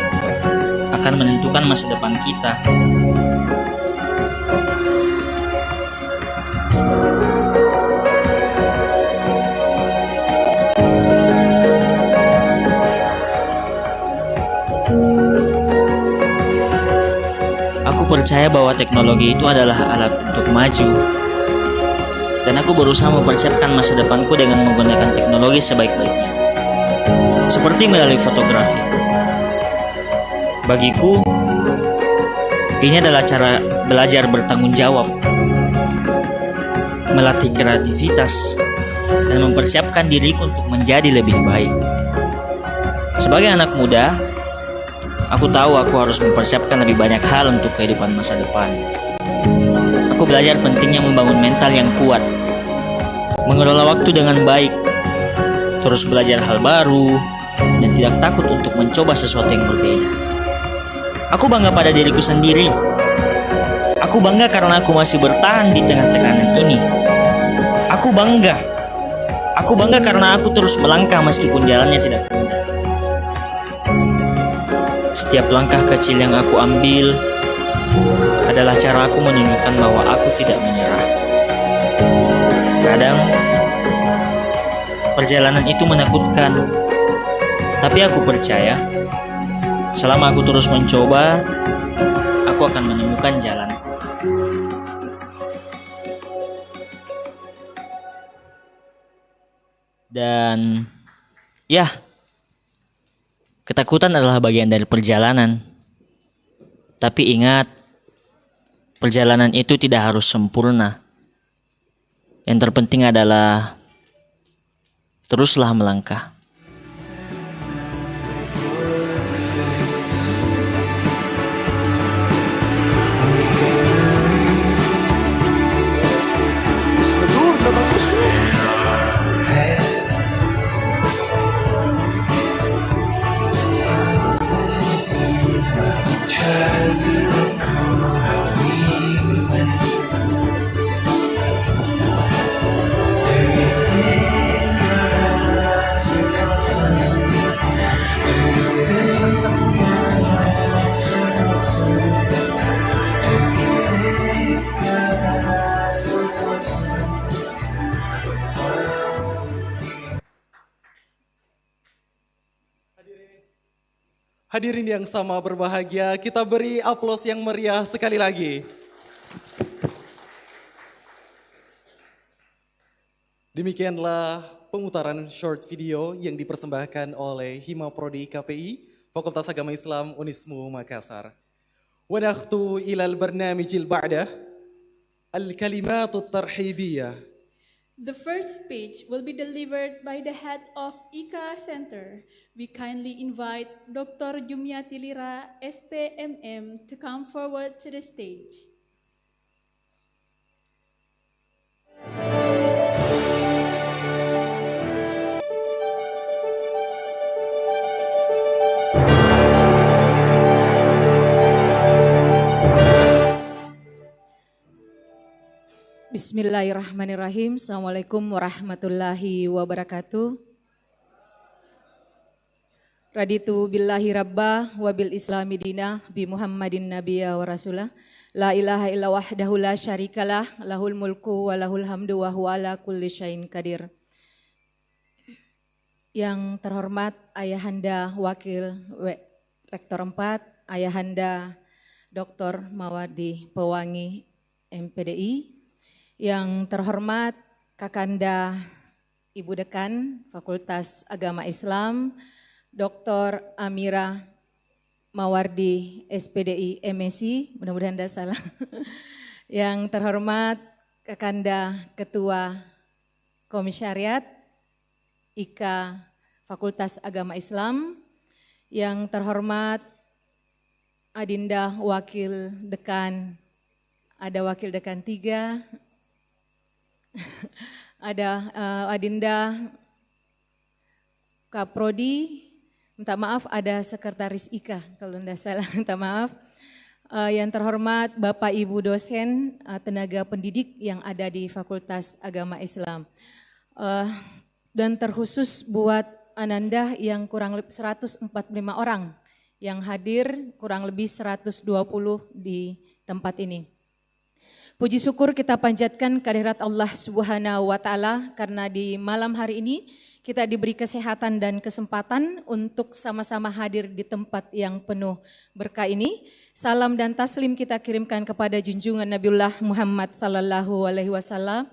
akan menentukan masa depan kita. Aku percaya bahwa teknologi itu adalah alat untuk maju. Dan aku berusaha mempersiapkan masa depanku dengan menggunakan teknologi sebaik-baiknya. Seperti melalui fotografi. Bagiku, ini adalah cara belajar bertanggung jawab, melatih kreativitas, dan mempersiapkan diriku untuk menjadi lebih baik. Sebagai anak muda, aku tahu aku harus mempersiapkan lebih banyak hal untuk kehidupan masa depan. Aku belajar pentingnya membangun mental yang kuat, mengelola waktu dengan baik, terus belajar hal baru, dan tidak takut untuk mencoba sesuatu yang berbeda. Aku bangga pada diriku sendiri. Aku bangga karena aku masih bertahan di tengah tekanan ini. Aku bangga. Aku bangga karena aku terus melangkah meskipun jalannya tidak mudah. Setiap langkah kecil yang aku ambil adalah cara aku menunjukkan bahwa aku tidak menyerah. Kadang perjalanan itu menakutkan, tapi aku percaya selama aku terus mencoba, aku akan menemukan jalanku. Dan ya, ketakutan adalah bagian dari perjalanan. Tapi ingat, perjalanan itu tidak harus sempurna. Yang terpenting adalah teruslah melangkah. Hadirin yang sama berbahagia, kita beri aplaus yang meriah sekali lagi. Demikianlah pemutaran short video yang dipersembahkan oleh Hima Prodi KPI, Fakultas Agama Islam Unismu Makassar. Wa nakhtu ilal barnamijil ba'dah, al-kalimatut tarhibiyah. The first speech will be delivered by the head of IKA Center. We kindly invite Dr. Jumiati Lira, SPMM, to come forward to the stage. Bismillahirrahmanirrahim. Assalamualaikum warahmatullahi wabarakatuh. Raditu billahi rabbah wa bil islami dinah bi Muhammadin nabiyya wa rasulah. La ilaha illa wahdahu la syarikalah, lahul mulku wa lahul hamdu wa huwa ala kulli syai'in qadir. Yang terhormat Ayahanda Wakil Rektor 4, Ayahanda Dr. Mawardi Pewangi MPDI, yang terhormat Kakanda Ibu Dekan Fakultas Agama Islam, Dr. Amira Mawardi SPDI MSI, mudah-mudahan tidak salah. Yang terhormat Kakanda Ketua Komisariat IKA Fakultas Agama Islam, yang terhormat Adinda Wakil Dekan, ada Wakil Dekan 3, ada Adinda Kaprodi, minta maaf ada Sekretaris IKA kalau tidak salah, minta maaf. Yang terhormat Bapak Ibu dosen, tenaga pendidik yang ada di Fakultas Agama Islam. Dan terkhusus buat Ananda yang kurang lebih 145 orang yang hadir, kurang lebih 120 di tempat ini. Puji syukur kita panjatkan kehadirat Allah Subhanahu wa Ta'ala karena di malam hari ini kita diberi kesehatan dan kesempatan untuk sama-sama hadir di tempat yang penuh berkah ini. Salam dan taslim kita kirimkan kepada junjungan Nabiullah Muhammad sallallahu alaihi wasallam,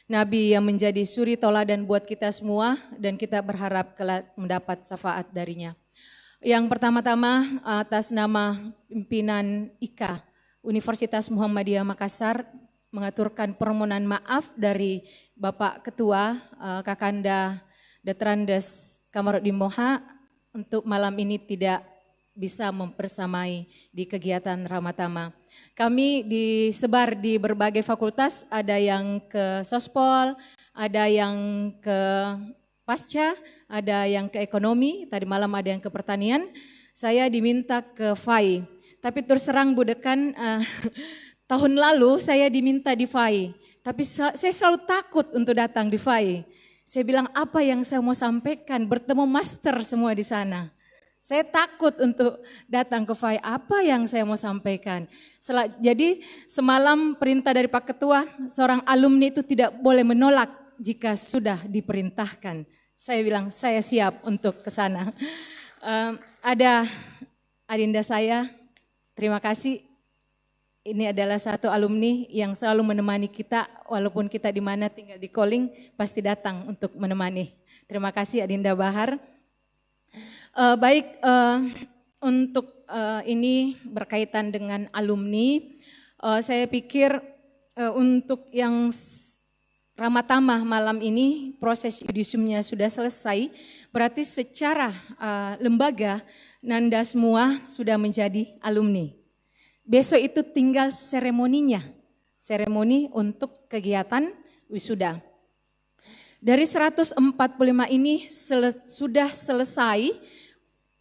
Nabi yang menjadi suri toladan buat kita semua dan kita berharap kelak mendapat syafaat darinya. Yang pertama-tama atas nama pimpinan IKA Universitas Muhammadiyah Makassar mengaturkan permohonan maaf dari Bapak Ketua Kakanda Detrandes Kamarudin Moha untuk malam ini tidak bisa mempersamai di kegiatan Ramatama. Kami disebar di berbagai fakultas, ada yang ke Sospol, ada yang ke Pasca, ada yang ke Ekonomi, tadi malam ada yang ke Pertanian. Saya diminta ke FAI, tapi terus terang Bu Dekan, tahun lalu saya diminta di FAI, tapi saya selalu takut untuk datang di FAI. Saya bilang apa yang saya mau sampaikan, bertemu master semua di sana. Saya takut untuk datang ke FAI, apa yang saya mau sampaikan. Jadi semalam perintah dari Pak Ketua, seorang alumni itu tidak boleh menolak jika sudah diperintahkan. Saya bilang saya siap untuk ke sana. Ada adinda saya, terima kasih. Ini adalah satu alumni yang selalu menemani kita, walaupun kita di mana tinggal di Calling, pasti datang untuk menemani. Terima kasih Adinda Bahar. Untuk ini berkaitan dengan alumni, saya pikir untuk yang Ramatama malam ini proses yudisiumnya sudah selesai, berarti secara lembaga Nanda semua sudah menjadi alumni. Besok itu tinggal seremoninya, seremoni untuk kegiatan wisuda. Dari 145 ini sudah selesai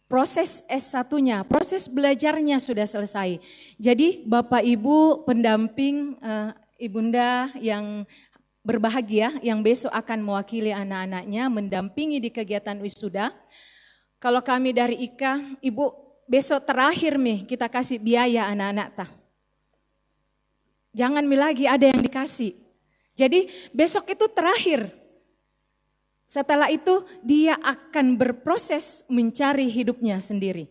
proses S1-nya, proses belajarnya sudah selesai. Jadi Bapak Ibu pendamping Ibunda yang berbahagia yang besok akan mewakili anak-anaknya mendampingi di kegiatan wisuda. Kalau kami dari IKA, Ibu besok terakhir kita kasih biaya anak-anak ta. Jangan lagi ada yang dikasih. Jadi besok itu terakhir. Setelah itu dia akan berproses mencari hidupnya sendiri.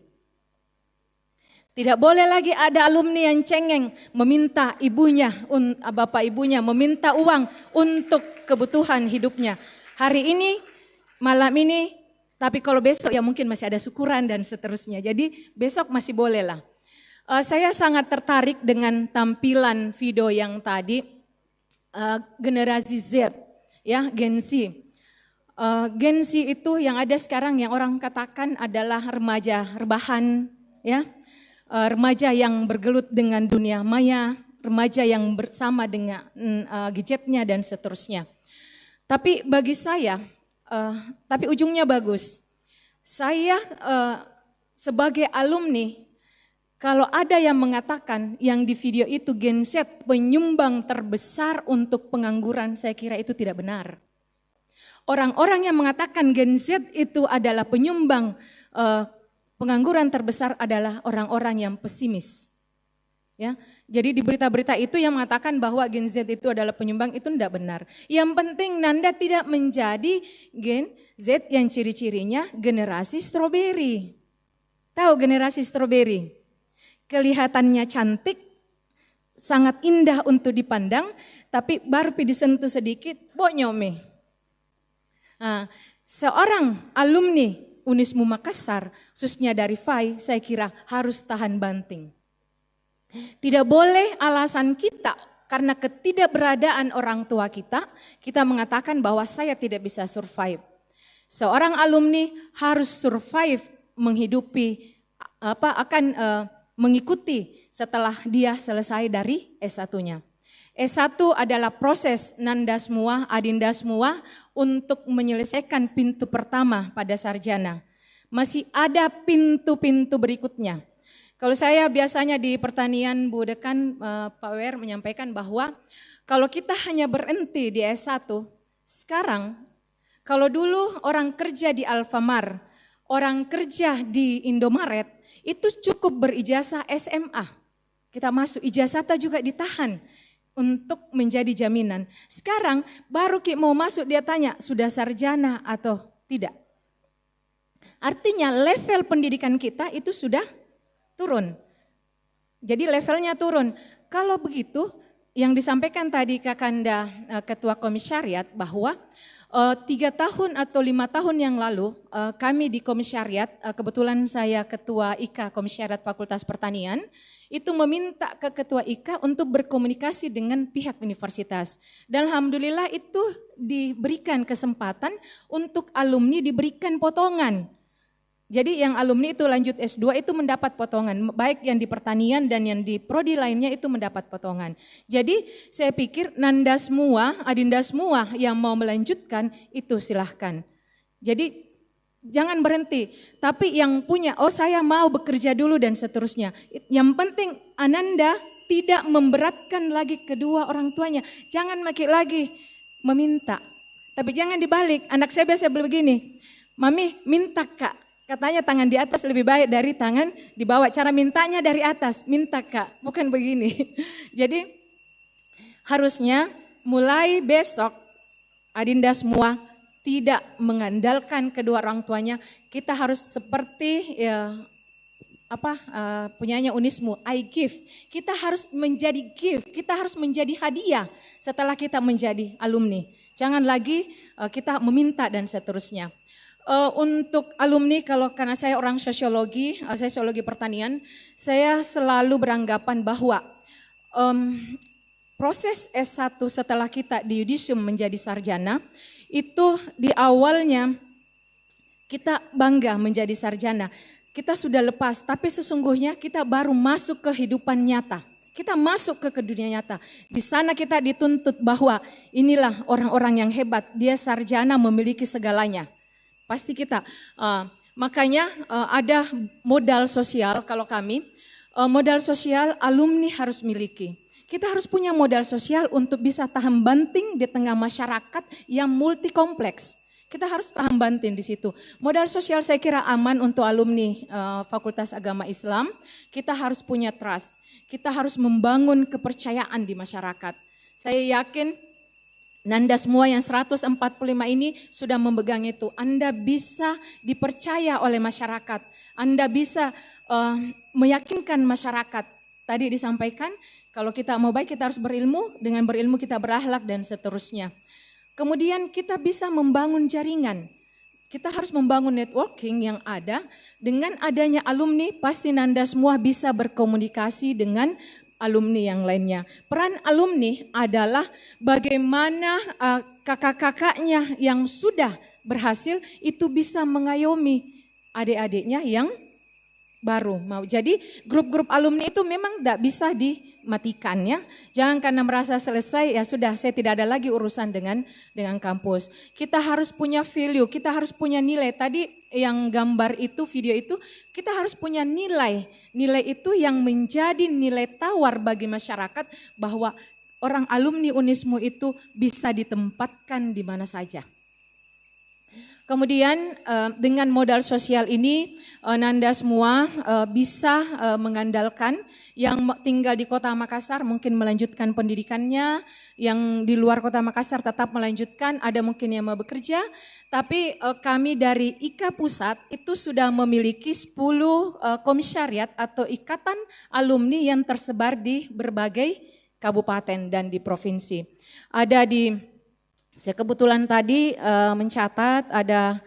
Tidak boleh lagi ada alumni yang cengeng meminta ibunya, bapak ibunya meminta uang untuk kebutuhan hidupnya. Hari ini, malam ini, tapi kalau besok ya mungkin masih ada syukuran dan seterusnya. Jadi besok masih boleh lah. Saya sangat tertarik dengan tampilan video yang tadi, generasi Z, ya Gen Z. Gen Z itu yang ada sekarang yang orang katakan adalah remaja rebahan, ya, remaja yang bergelut dengan dunia maya, remaja yang bersama dengan gadgetnya dan seterusnya. Tapi bagi saya, tapi ujungnya bagus. Saya sebagai alumni, kalau ada yang mengatakan yang di video itu Gen Z penyumbang terbesar untuk pengangguran, saya kira itu tidak benar. Orang-orang yang mengatakan Gen Z itu adalah penyumbang pengangguran terbesar adalah orang-orang yang pesimis. Ya, jadi di berita-berita itu yang mengatakan bahwa Gen Z itu adalah penyumbang itu tidak benar. Yang penting Nanda tidak menjadi Gen Z yang ciri-cirinya generasi stroberi. Tahu generasi stroberi? Kelihatannya cantik, sangat indah untuk dipandang, tapi baru disentuh sedikit, bonyome. Nah, seorang alumni Unismu Makassar, khususnya dari FAI, saya kira harus tahan banting. Tidak boleh alasan kita karena ketidakberadaan orang tua kita mengatakan bahwa saya tidak bisa survive. Seorang alumni harus survive menghidupi mengikuti setelah dia selesai dari S1-nya. S1 adalah proses Nanda semua, Adinda semua untuk menyelesaikan pintu pertama pada sarjana. Masih ada pintu-pintu berikutnya. Kalau saya biasanya di pertanian Bu Dekan, Pak Wer menyampaikan bahwa kalau kita hanya berhenti di S1, sekarang kalau dulu orang kerja di Alfamart, orang kerja di Indomaret, itu cukup berijazah SMA. Kita masuk ijazahnya juga ditahan untuk menjadi jaminan. Sekarang baru mau masuk dia tanya sudah sarjana atau tidak. Artinya level pendidikan kita itu sudah turun. Jadi levelnya turun. Kalau begitu yang disampaikan tadi Kakanda Ketua Komisariat bahwa 3 tahun atau 5 tahun yang lalu kami di Komisariat, kebetulan saya Ketua IKA Komisariat Fakultas Pertanian, itu meminta ke Ketua IKA untuk berkomunikasi dengan pihak universitas. Dan Alhamdulillah itu diberikan kesempatan untuk alumni diberikan potongan. Jadi yang alumni itu lanjut S2 itu mendapat potongan, baik yang di pertanian dan yang di prodi lainnya itu mendapat potongan. Jadi saya pikir Nanda semua, Adinda semua yang mau melanjutkan itu silahkan. Jadi jangan berhenti, tapi yang punya, oh saya mau bekerja dulu dan seterusnya. Yang penting Ananda tidak memberatkan lagi kedua orang tuanya. Jangan makin lagi meminta, tapi jangan dibalik. Anak saya biasa begini, Mami minta Kak. Katanya tangan di atas lebih baik dari tangan di bawah. Cara mintanya dari atas, minta Kak, bukan begini. Jadi harusnya mulai besok Adinda semua tidak mengandalkan kedua orang tuanya. Kita harus seperti punyanya Unismu, I give. Kita harus menjadi gift, kita harus menjadi hadiah setelah kita menjadi alumni. Jangan lagi kita meminta dan seterusnya. Untuk alumni, karena saya orang sosiologi, saya sosiologi pertanian, saya selalu beranggapan bahwa proses S1 setelah kita di yudisium menjadi sarjana, itu di awalnya kita bangga menjadi sarjana. Kita sudah lepas, tapi sesungguhnya kita baru masuk ke kehidupan nyata. Kita masuk ke dunia nyata. Di sana kita dituntut bahwa inilah orang-orang yang hebat, dia sarjana memiliki segalanya. Pasti kita, makanya ada modal sosial kalau kami, modal sosial alumni harus miliki. Kita harus punya modal sosial untuk bisa tahan banting di tengah masyarakat yang multi kompleks. Kita harus tahan banting di situ. Modal sosial saya kira aman untuk alumni Fakultas Agama Islam. Kita harus punya trust. Kita harus membangun kepercayaan di masyarakat. Saya yakin Nanda semua yang 145 ini sudah memegang itu. Anda bisa dipercaya oleh masyarakat. Anda bisa meyakinkan masyarakat. Tadi disampaikan, kalau kita mau baik kita harus berilmu, dengan berilmu kita berakhlak dan seterusnya. Kemudian kita bisa membangun jaringan. Kita harus membangun networking yang ada. Dengan adanya alumni, pasti Nanda semua bisa berkomunikasi dengan alumni yang lainnya. Peran alumni adalah bagaimana kakak-kakaknya yang sudah berhasil itu bisa mengayomi adik-adiknya yang baru mau. Jadi grup-grup alumni itu memang tidak bisa dimatikan ya. Jangan karena merasa selesai ya sudah saya tidak ada lagi urusan dengan kampus. Kita harus punya value, kita harus punya nilai. Tadi yang gambar itu, video itu, kita harus punya nilai. Nilai itu yang menjadi nilai tawar bagi masyarakat bahwa orang alumni Unismu itu bisa ditempatkan di mana saja. Kemudian dengan modal sosial ini Nanda semua bisa mengandalkan yang tinggal di Kota Makassar mungkin melanjutkan pendidikannya, yang di luar Kota Makassar tetap melanjutkan, ada mungkin yang mau bekerja. Tapi kami dari IKA Pusat itu sudah memiliki 10 komisariat atau ikatan alumni yang tersebar di berbagai kabupaten dan di provinsi. Ada saya kebetulan tadi mencatat ada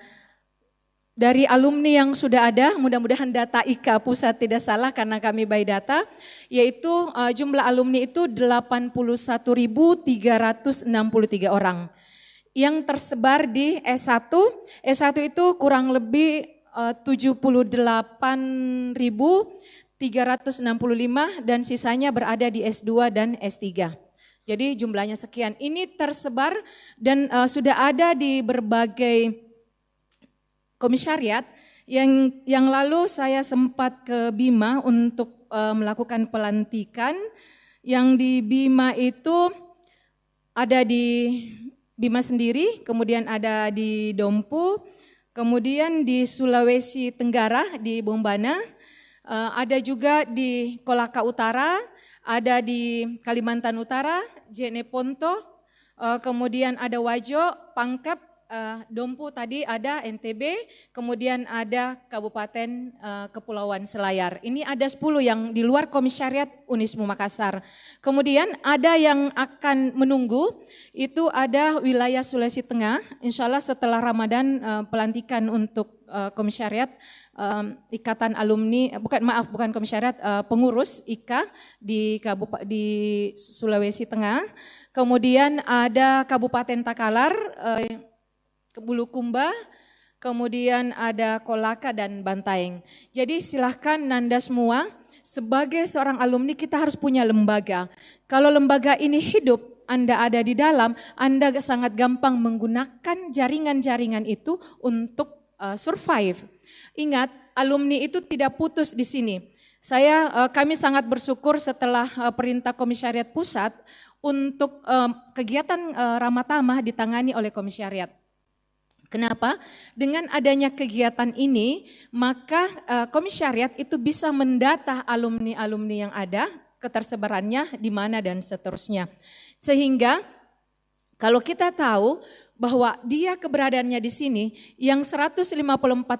dari alumni yang sudah ada, mudah-mudahan data IKA Pusat tidak salah karena kami by data, yaitu jumlah alumni itu 81.363 orang. Yang tersebar di S1, S1 itu kurang lebih 78.365 dan sisanya berada di S2 dan S3. Jadi jumlahnya sekian. Ini tersebar dan sudah ada di berbagai komisariat. Yang lalu saya sempat ke Bima untuk melakukan pelantikan. Yang di Bima itu ada di Bima sendiri, kemudian ada di Dompu, kemudian di Sulawesi Tenggara di Bombana, ada juga di Kolaka Utara, ada di Kalimantan Utara, Jeneponto, kemudian ada Wajo, Pangkep, Dompu tadi ada NTB, kemudian ada Kabupaten Kepulauan Selayar. Ini ada 10 yang di luar komisariat Unismu Makassar. Kemudian ada yang akan menunggu, itu ada wilayah Sulawesi Tengah. Insya Allah setelah Ramadan pelantikan untuk komisariat ikatan alumni, bukan komisariat, pengurus IKA di Sulawesi Tengah. Kemudian ada Kabupaten Takalar, Bulukumba, kemudian ada Kolaka dan Bantaeng. Jadi silahkan Nanda semua, sebagai seorang alumni kita harus punya lembaga. Kalau lembaga ini hidup, Anda ada di dalam, Anda sangat gampang menggunakan jaringan-jaringan itu untuk survive. Ingat, alumni itu tidak putus di sini. Kami sangat bersyukur setelah perintah Komisariat Pusat untuk kegiatan Ramatamah ditangani oleh Komisariat. Kenapa? Dengan adanya kegiatan ini, maka Komisariat itu bisa mendata alumni-alumni yang ada, ketersebarannya di mana dan seterusnya. Sehingga kalau kita tahu bahwa dia keberadaannya di sini, yang 154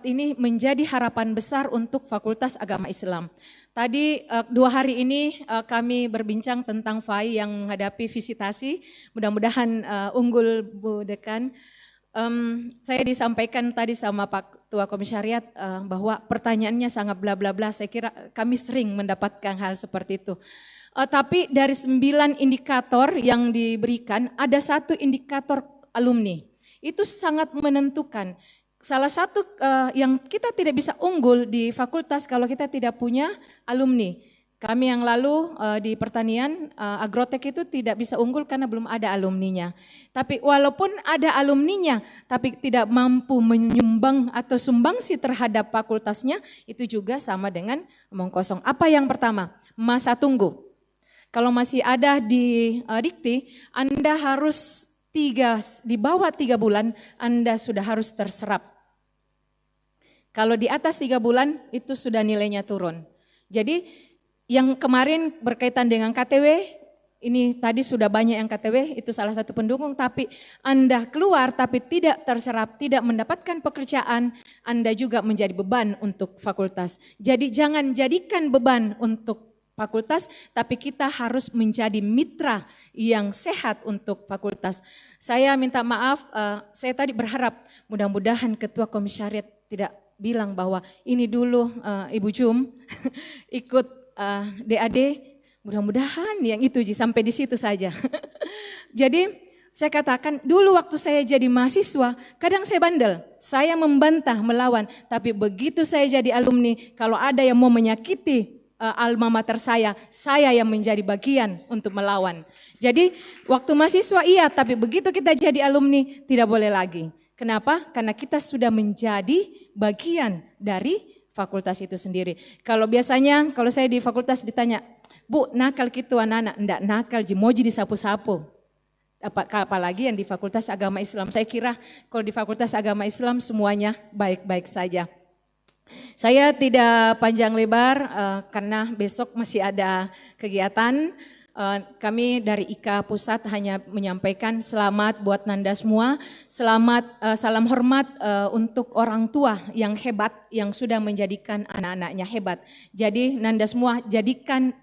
ini menjadi harapan besar untuk Fakultas Agama Islam. Tadi 2 hari ini kami berbincang tentang FAI yang menghadapi visitasi, mudah-mudahan unggul Bu Dekan. Saya disampaikan tadi sama Pak Ketua Komisariat bahwa pertanyaannya sangat bla bla bla, saya kira kami sering mendapatkan hal seperti itu. Tapi dari 9 indikator yang diberikan, ada 1 indikator alumni. Itu sangat menentukan. Salah satu yang kita tidak bisa unggul di fakultas kalau kita tidak punya alumni. Kami yang lalu di pertanian, agrotek itu tidak bisa unggul karena belum ada alumninya. Tapi walaupun ada alumninya, tapi tidak mampu menyumbang atau sumbangsi terhadap fakultasnya, itu juga sama dengan omong kosong. Apa yang pertama? Masa tunggu. Kalau masih ada di dikti, Anda harus di bawah 3 bulan, Anda sudah harus terserap. Kalau di atas 3 bulan, itu sudah nilainya turun. Jadi yang kemarin berkaitan dengan KTW, ini tadi sudah banyak yang KTW, itu salah satu pendukung, tapi Anda keluar tapi tidak terserap, tidak mendapatkan pekerjaan, Anda juga menjadi beban untuk fakultas. Jadi jangan jadikan beban untuk fakultas, tapi kita harus menjadi mitra yang sehat untuk fakultas. Saya minta maaf, saya tadi berharap mudah-mudahan Ketua Komisariat tidak bilang bahwa ini dulu Ibu Jum ikut DAD, mudah-mudahan yang itu sampai di situ saja. Jadi saya katakan dulu waktu saya jadi mahasiswa, kadang saya bandel, saya membantah, melawan, tapi begitu saya jadi alumni, kalau ada yang mau menyakiti alma mater saya yang menjadi bagian untuk melawan. Jadi waktu mahasiswa iya, tapi begitu kita jadi alumni tidak boleh lagi. Kenapa? Karena kita sudah menjadi bagian dari fakultas itu sendiri. Kalau biasanya kalau saya di fakultas ditanya, Bu nakal gitu anak-anak, enggak nakal, jimoji disapu-sapu. Apalagi yang di Fakultas Agama Islam. Saya kira kalau di Fakultas Agama Islam semuanya baik-baik saja. Saya tidak panjang lebar karena besok masih ada kegiatan. Kami dari IKA Pusat hanya menyampaikan selamat buat Nanda semua, salam hormat untuk orang tua yang hebat yang sudah menjadikan anak-anaknya hebat. Jadi Nanda semua jadikan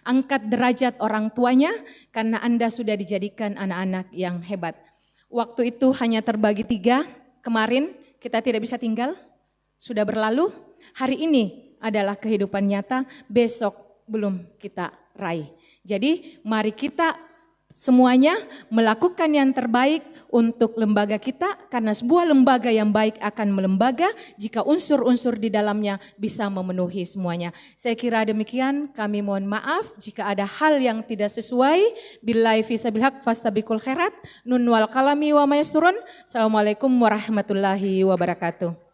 angkat derajat orang tuanya karena Anda sudah dijadikan anak-anak yang hebat. Waktu itu hanya terbagi 3, kemarin kita tidak bisa tinggal. Sudah berlalu, hari ini adalah kehidupan nyata, besok belum kita raih. Jadi mari kita semuanya melakukan yang terbaik untuk lembaga kita, karena sebuah lembaga yang baik akan melembaga jika unsur-unsur di dalamnya bisa memenuhi semuanya. Saya kira demikian, kami mohon maaf jika ada hal yang tidak sesuai. Billahi fissabil haq fastabiqul khairat, nun wal kalami wa mayasturun. Assalamualaikum warahmatullahi wabarakatuh.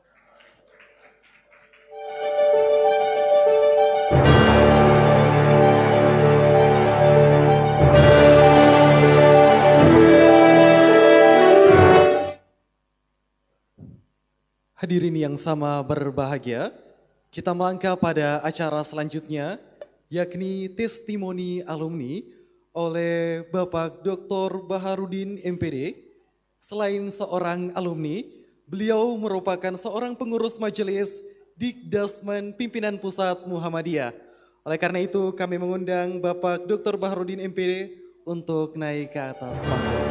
Hadirin yang sama berbahagia, kita melangkah pada acara selanjutnya, yakni testimoni alumni oleh Bapak Dr. Baharudin MPD. Selain seorang alumni, beliau merupakan seorang pengurus majelis Dikdasmen Pimpinan Pusat Muhammadiyah. Oleh karena itu kami mengundang Bapak Dr. Baharudin MPD untuk naik ke atas panggung.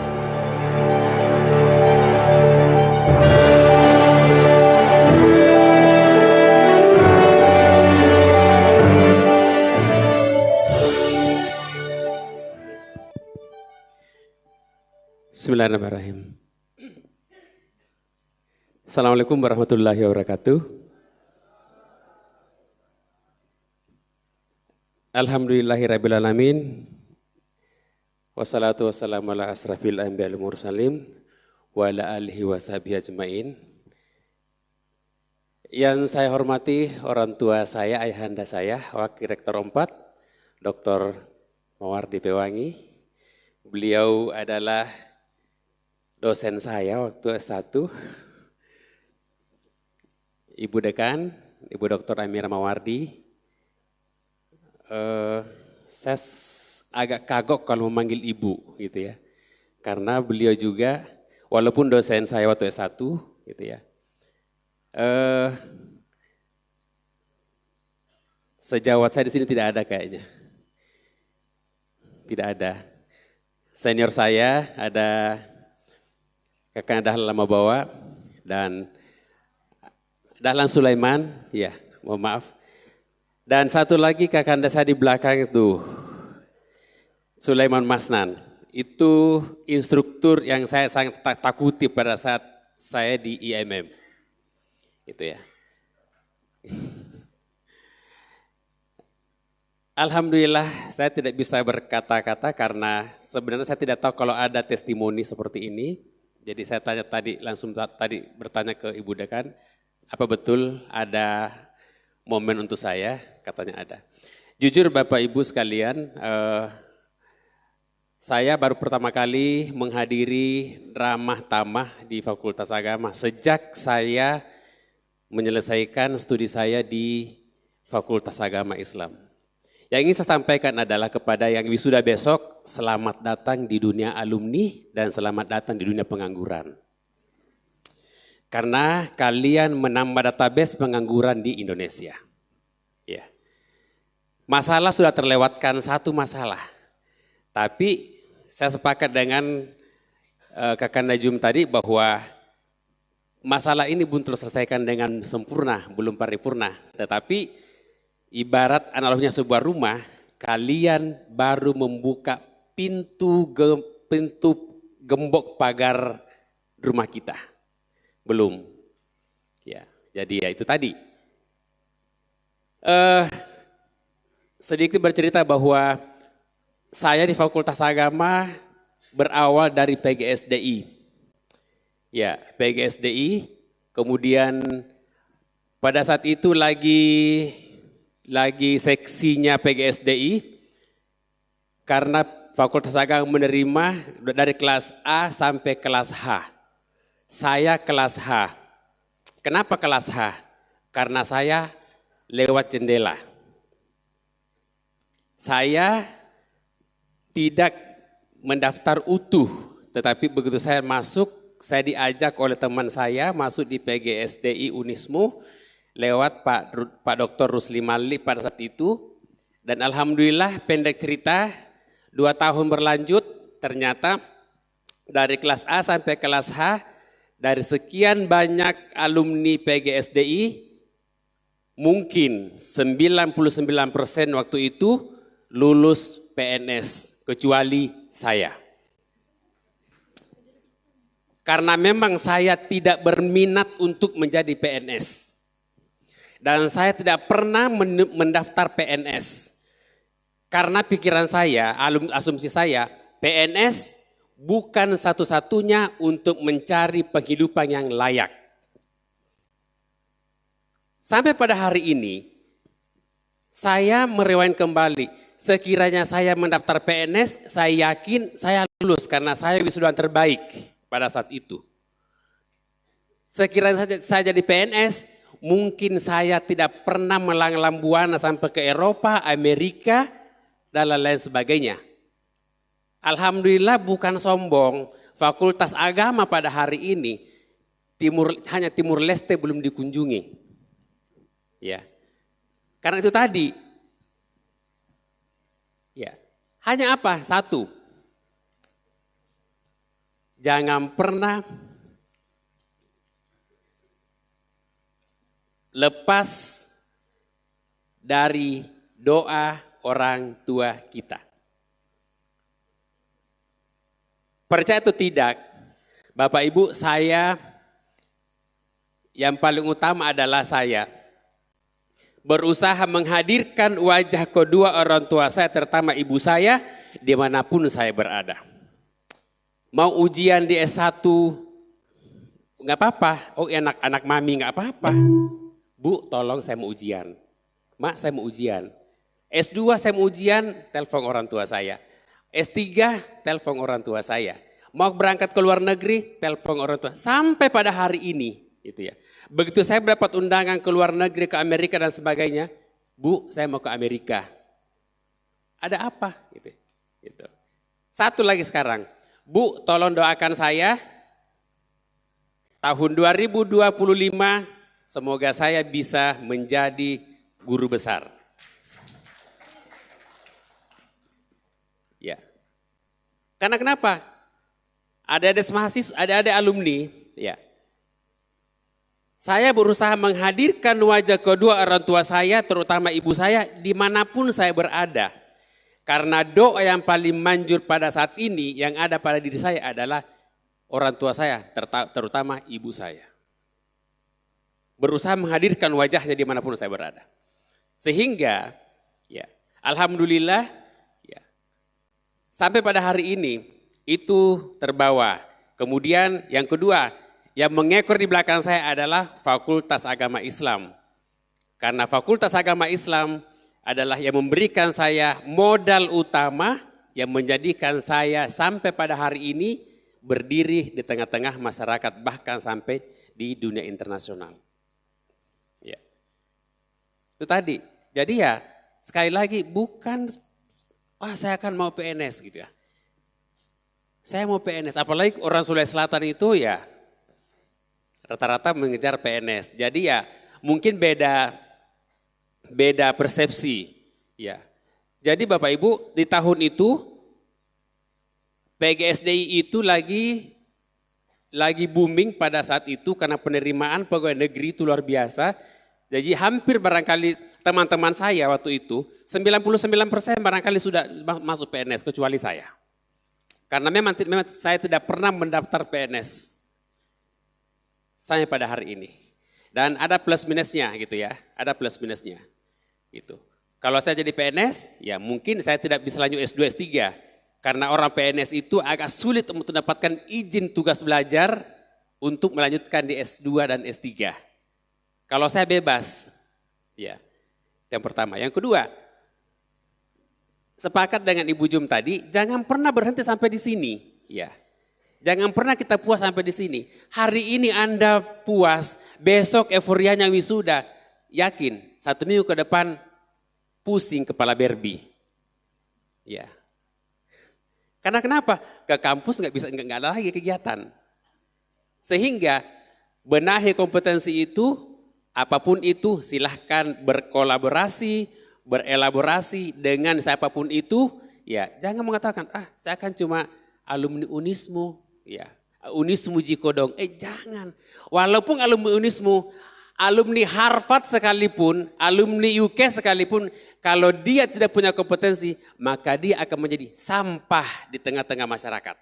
Bismillahirrahmanirrahim. Assalamualaikum warahmatullahi wabarakatuh. Alhamdulillahirrabbilalamin. Wassalatu wassalamu ala asrafil anbiya wal mursalin wa ala alihi wa sahbihi ajmain. Yang saya hormati orang tua saya, ayahanda saya, Wakil Rektor 4, Dr. Mawardi Pewangi. Beliau adalah dosen saya waktu S1. Ibu Dekan, Ibu Dr. Amira Mawardi. Saya agak kagok kalau memanggil ibu gitu ya. Karena beliau juga walaupun dosen saya waktu S1 gitu ya. Sejawat saya di sini tidak ada kayaknya. Tidak ada. Senior saya ada Kakak Dahlan Lamabawa dan Dahlan Sulaiman, ya mohon maaf. Dan satu lagi kakanda saya di belakang itu, Sulaiman Masnan. Itu instruktur yang saya sangat takuti pada saat saya di IMM. Itu ya. Alhamdulillah saya tidak bisa berkata-kata karena sebenarnya saya tidak tahu kalau ada testimoni seperti ini. Jadi saya langsung bertanya ke Ibu Dekan, apa betul ada momen untuk saya? Katanya ada. Jujur Bapak Ibu sekalian, saya baru pertama kali menghadiri ramah tamah di Fakultas Agama sejak saya menyelesaikan studi saya di Fakultas Agama Islam. Yang ingin saya sampaikan adalah kepada yang wisuda besok, selamat datang di dunia alumni dan selamat datang di dunia pengangguran. Karena kalian menambah database pengangguran di Indonesia. Ya. Masalah sudah terlewatkan satu masalah. Tapi saya sepakat dengan Kakak Najum tadi bahwa masalah ini belum terselesaikan dengan sempurna, belum paripurna. Tetapi ibarat analoginya sebuah rumah, kalian baru membuka pintu gembok pagar rumah kita. Belum. Ya, jadi ya itu tadi. Sedikit bercerita bahwa saya di Fakultas Agama berawal dari PGSDI. Ya, PGSDI, kemudian pada saat itu lagi seksinya PGSDI, karena Fakultas Agama menerima dari kelas A sampai kelas H. Saya kelas H. Kenapa kelas H? Karena saya lewat jendela. Saya tidak mendaftar utuh, tetapi begitu saya masuk, saya diajak oleh teman saya masuk di PGSDI Unismu lewat Pak Dr. Rusli Malik pada saat itu. Dan alhamdulillah pendek cerita, 2 tahun berlanjut, ternyata dari kelas A sampai kelas H, dari sekian banyak alumni PGSDI, mungkin 99% waktu itu lulus PNS, kecuali saya. Karena memang saya tidak berminat untuk menjadi PNS. Dan saya tidak pernah mendaftar PNS. Karena pikiran saya, asumsi saya, PNS bukan satu-satunya untuk mencari penghidupan yang layak. Sampai pada hari ini, saya merewind kembali. Sekiranya saya mendaftar PNS, saya yakin saya lulus karena saya wisudawan terbaik pada saat itu. Sekiranya saya jadi PNS, mungkin saya tidak pernah melanglang buana sampai ke Eropa, Amerika, dan lain-lain sebagainya. Alhamdulillah bukan sombong, Fakultas Agama pada hari ini hanya Timur Leste belum dikunjungi. Ya. Karena itu tadi. Ya. Hanya apa? Satu. Jangan pernah lepas dari doa orang tua kita. Percaya atau tidak, Bapak Ibu, saya yang paling utama adalah saya berusaha menghadirkan wajah kedua orang tua saya, terutama ibu saya, dimanapun saya berada. Mau ujian di S1, nggak apa-apa. Oh anak mami nggak apa-apa. Bu, tolong saya mau ujian. Mak, saya mau ujian. S2 saya mau ujian, telepon orang tua saya. S3, telepon orang tua saya. Mau berangkat ke luar negeri, telepon orang tua. Sampai pada hari ini. Gitu ya. Begitu saya mendapat undangan ke luar negeri, ke Amerika dan sebagainya, Bu, saya mau ke Amerika. Ada apa? Gitu. Satu lagi sekarang, Bu, tolong doakan saya tahun 2025, semoga saya bisa menjadi guru besar. Ya. Karena kenapa? Ada mahasiswa, ada alumni, ya. Saya berusaha menghadirkan wajah kedua orang tua saya, terutama ibu saya, dimanapun saya berada. Karena doa yang paling manjur pada saat ini yang ada pada diri saya adalah orang tua saya, terutama ibu saya. Berusaha menghadirkan wajahnya dimanapun saya berada. Sehingga, ya, alhamdulillah, ya, sampai pada hari ini itu terbawa. Kemudian yang kedua, yang mengekor di belakang saya adalah Fakultas Agama Islam. Karena Fakultas Agama Islam adalah yang memberikan saya modal utama yang menjadikan saya sampai pada hari ini berdiri di tengah-tengah masyarakat, bahkan sampai di dunia internasional. Ya. Itu tadi. Jadi ya sekali lagi bukan saya akan mau PNS gitu ya. Saya mau PNS, apalagi orang Sulawesi Selatan itu ya rata-rata mengejar PNS. Jadi ya mungkin beda persepsi. Ya. Jadi Bapak Ibu di tahun itu PGSDI itu lagi booming pada saat itu karena penerimaan pegawai negeri itu luar biasa. Jadi hampir barangkali teman-teman saya waktu itu 99% barangkali sudah masuk PNS kecuali saya. Karena memang saya tidak pernah mendaftar PNS. Sampai pada hari ini. Dan ada plus minusnya gitu ya, ada plus minusnya. Gitu. Kalau saya jadi PNS, ya mungkin saya tidak bisa lanjut S2, S3. Karena orang PNS itu agak sulit untuk mendapatkan izin tugas belajar untuk melanjutkan di S2 dan S3. Kalau saya bebas, ya yang pertama. Yang kedua, sepakat dengan Ibu Jum tadi, jangan pernah berhenti sampai di sini. Ya. Jangan pernah kita puas sampai di sini. Hari ini Anda puas, besok euforianya wisuda. Yakin, 1 minggu ke depan pusing kepala Barbie. Ya. Karena kenapa? Ke kampus nggak ada lagi kegiatan. Sehingga benahi kompetensi itu, apapun itu silahkan berkolaborasi, berelaborasi dengan siapapun itu. Ya, jangan mengatakan, saya akan cuma alumni Unismu. Ya, Unismu Jikodong. Jangan. Walaupun alumni Unismu, alumni Harvard sekalipun, alumni UK sekalipun, kalau dia tidak punya kompetensi, maka dia akan menjadi sampah di tengah-tengah masyarakat.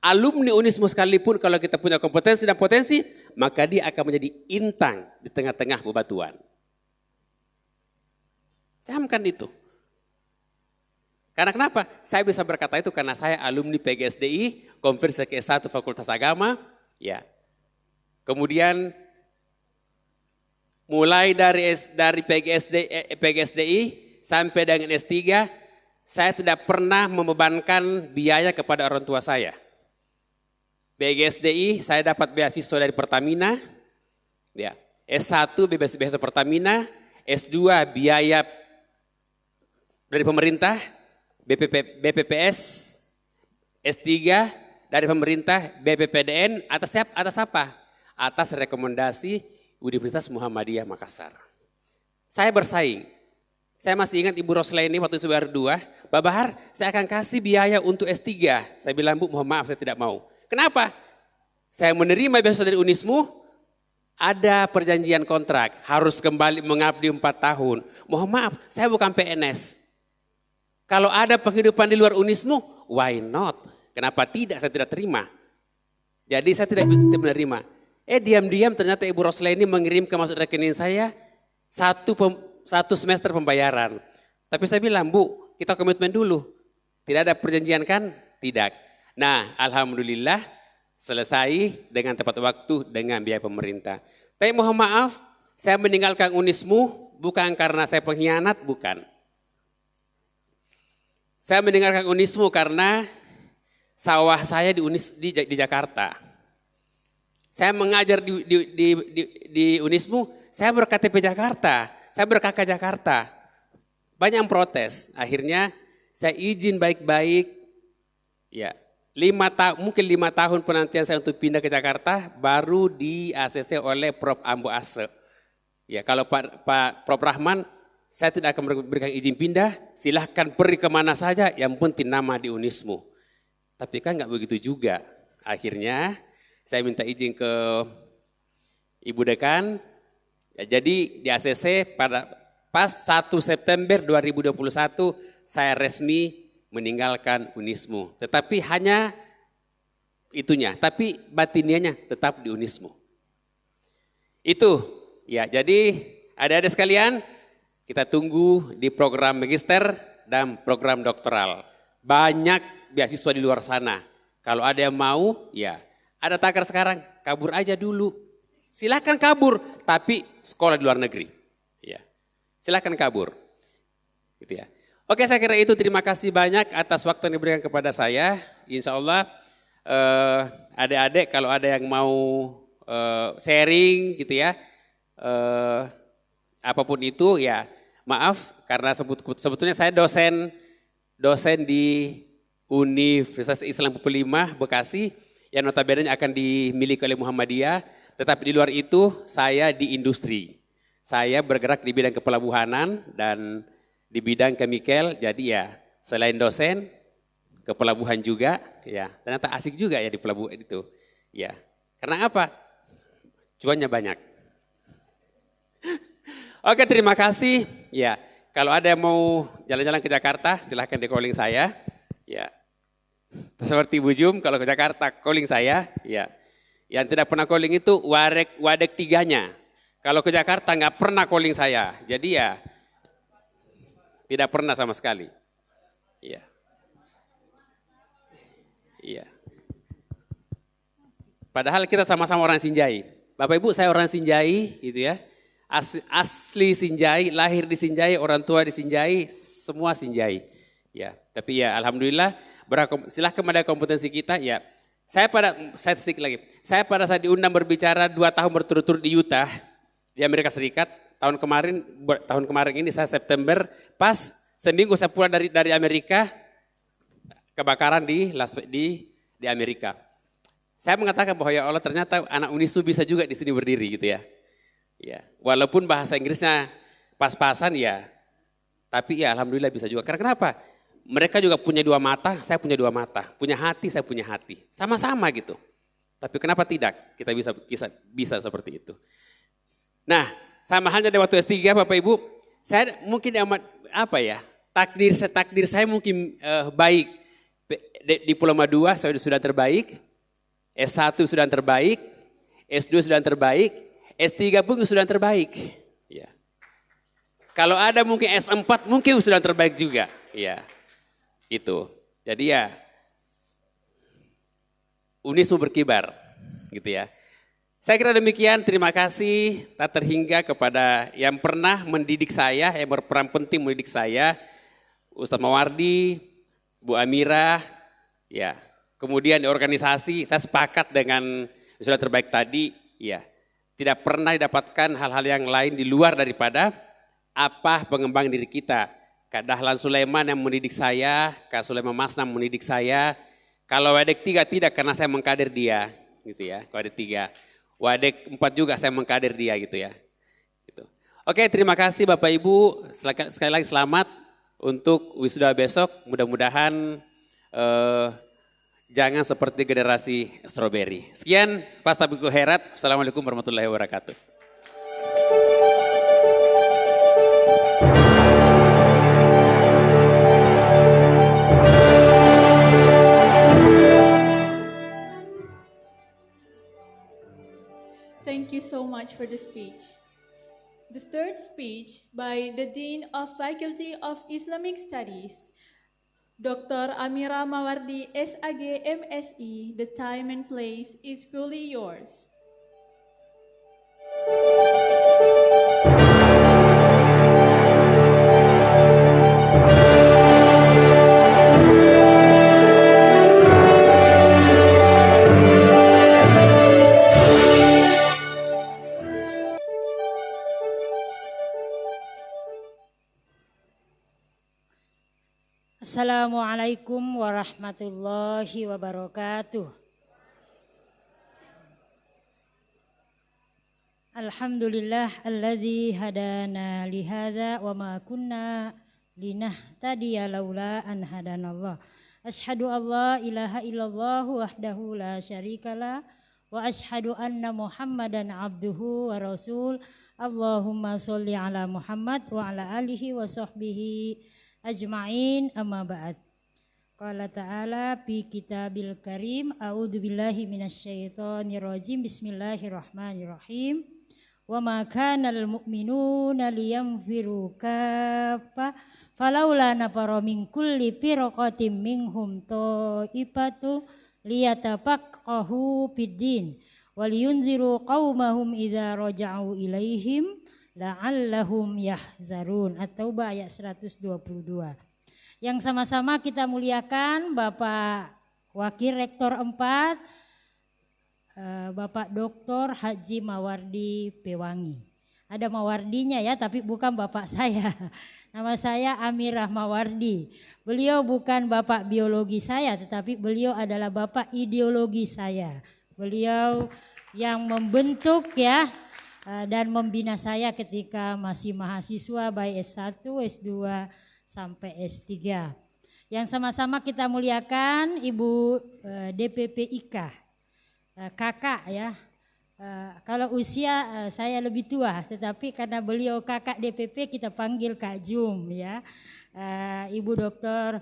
Alumni Unismu sekalipun, kalau kita punya kompetensi dan potensi, maka dia akan menjadi intang di tengah-tengah bebatuan. Camkan itu. Karena kenapa? Saya bisa berkata itu karena saya alumni PGSDI, Konferensi ke-1 Fakultas Agama. Ya. Kemudian mulai dari PGSDI sampai dengan S3, saya tidak pernah membebankan biaya kepada orang tua saya. PGSDI saya dapat beasiswa dari Pertamina. Ya. S1 beasiswa Pertamina, S2 biaya dari pemerintah, BPPS, S3 dari pemerintah, BPPDN, atas apa? Atas rekomendasi Universitas Muhammadiyah Makassar. Saya bersaing. Saya masih ingat Ibu Roslaini waktu itu baru 2, Pak Bahar, saya akan kasih biaya untuk S3. Saya bilang, Bu, mohon maaf saya tidak mau. Kenapa? Saya menerima beasiswa dari Unismu, ada perjanjian kontrak, harus kembali mengabdi 4 tahun. Mohon maaf, saya bukan PNS. Kalau ada penghidupan di luar Unismu, why not? Kenapa tidak? Saya tidak terima. Jadi saya tidak bisa menerima. Diam-diam ternyata Ibu Rosla ini mengirim ke masuk rekening saya satu semester pembayaran. Tapi saya bilang, Bu, kita komitmen dulu. Tidak ada perjanjian kan? Tidak. Nah, alhamdulillah selesai dengan tepat waktu dengan biaya pemerintah. Tapi mohon maaf, saya meninggalkan Unismu bukan karena saya pengkhianat, bukan. Saya meninggalkan Unismu karena sawah saya di Jakarta. Saya mengajar di Unismu, saya berKTP Jakarta, saya berKK Jakarta. Banyak yang protes, akhirnya saya izin baik-baik, ya 5 tahun penantian saya untuk pindah ke Jakarta, baru di ACC oleh Prof. Ambo Ase. Ya, kalau Pak Prof. Rahman, saya tidak akan memberikan izin pindah, silahkan pergi kemana saja, yang penting nama di Unismu. Tapi kan nggak begitu juga, akhirnya saya minta izin ke Ibu Dekan, ya, jadi di ACC pas 1 September 2021 saya resmi meninggalkan Unismu. Tetapi hanya itunya, tapi batinianya tetap di Unismu. Itu, ya jadi adik-adik sekalian, kita tunggu di program magister dan program doktoral. Banyak beasiswa di luar sana. Kalau ada yang mau, ya ada tagar sekarang, kabur aja dulu. Silakan kabur, tapi sekolah di luar negeri. Ya, silakan kabur. Gitu ya. Oke, saya kira itu. Terima kasih banyak atas waktu yang diberikan kepada saya. Insya Allah adik-adik kalau ada yang mau sharing gitu ya, apapun itu ya maaf karena sebetulnya saya dosen di Universitas Islam 45 Bekasi yang notabene akan dimiliki oleh Muhammadiyah, tetapi di luar itu saya di industri. Saya bergerak di bidang kepelabuhanan dan di bidang chemical, jadi ya selain dosen, ke pelabuhan juga, ya ternyata asik juga ya di pelabuhan itu. Ya, karena apa? Cuannya banyak. Oke, terima kasih. Ya, kalau ada yang mau jalan-jalan ke Jakarta, silahkan di calling saya. Ya, seperti Bu Jum, kalau ke Jakarta calling saya. Ya, yang tidak pernah calling itu wadek tiganya. Kalau ke Jakarta nggak pernah calling saya. Jadi ya tidak pernah sama sekali. Iya. Iya. Padahal kita sama-sama orang Sinjai. Bapak Ibu, saya orang Sinjai gitu ya. Asli Sinjai, lahir di Sinjai, orang tua di Sinjai, semua Sinjai. Ya, tapi ya alhamdulillah silahkan pada kompetensi kita ya. Saya sedikit lagi. Saya pada saat diundang berbicara 2 tahun berturut-turut di Utah di Amerika Serikat. Tahun kemarin ini saya September, pas seminggu saya pulang dari Amerika, kebakaran di Amerika. Saya mengatakan bahwa ya Allah ternyata anak Unismu bisa juga di sini berdiri gitu ya. Ya, walaupun bahasa Inggrisnya pas-pasan ya, tapi ya alhamdulillah bisa juga. Karena kenapa? Mereka juga punya 2 mata, saya punya 2 mata. Punya hati, saya punya hati. Sama-sama gitu. Tapi kenapa tidak? Kita bisa seperti itu. Nah, sama halnya di waktu S3 Bapak Ibu, saya mungkin apa ya, takdir saya mungkin baik. Diploma 2 saya sudah terbaik, S1 sudah terbaik, S2 sudah terbaik, S3 pun sudah terbaik. Ya. Kalau ada mungkin S4 mungkin sudah terbaik juga. Ya. Itu. Jadi ya Unismu berkibar gitu ya. Saya kira demikian, terima kasih tak terhingga kepada yang pernah mendidik saya, yang berperan penting mendidik saya, Ustadz Mawardi, Bu Amira, ya. Kemudian di organisasi saya sepakat dengan sudah terbaik tadi, ya. Tidak pernah didapatkan hal-hal yang lain di luar daripada apa pengembang diri kita. Kak Dahlan Sulaiman yang mendidik saya, Kak Sulaiman Masnam mendidik saya. Kalau Wadek 3 tidak karena saya mengkader dia, gitu ya. Wadek 3. Wadek 4 juga saya mengkader dia gitu ya. Gitu. Oke, terima kasih Bapak Ibu. Sekali lagi selamat untuk wisuda besok. Mudah-mudahan jangan seperti generasi strawberry. Sekian, Fastabiqul Khairat. Assalamualaikum warahmatullahi wabarakatuh. Thank you so much for the speech. The third speech by the Dean of Faculty of Islamic Studies, Dr. Amira Mawardi, SAG, MSI. The time and place is fully yours. Assalamualaikum warahmatullahi wabarakatuh. Alhamdulillah alladzi hadana lihadza wa ma kunna linahtadiya laula an hadanallah. Asyhadu an la ilaha illallah wahdahu la syarikalah wa asyhadu anna Muhammadan abduhu wa rasul. Allahumma sholli ala Muhammad wa ala alihi wa sahbihi ajma'in, amma ba'd. Qala ta'ala fi kitabil karim, a'udzu billahi minasyaitonir rajim, bismillahirrahmanirrahim. Wa ma kanal mu'minuna liyanfiru kaffa falaula nafara min kulli firqatin minhum ta'ifatu liyatafaqahu fid-din waliyunziru qaumahum idza raja'u ilaihim la'allahum yahzarun. At-Taubah ayat 122. Yang sama-sama kita muliakan Bapak Wakil Rektor 4, Bapak Dr. Haji Mawardi Pewangi. Ada Mawardinya ya, tapi bukan bapak saya. Nama saya Amirah Mawardi. Beliau bukan bapak biologi saya, tetapi beliau adalah bapak ideologi saya. Beliau yang membentuk ya dan membina saya ketika masih mahasiswa baik S1, S2 sampai S3. Yang sama-sama kita muliakan Ibu DPP IKA, kakak ya. Kalau usia saya lebih tua, tetapi karena beliau kakak DPP kita panggil Kak Jum ya. Ibu Dr.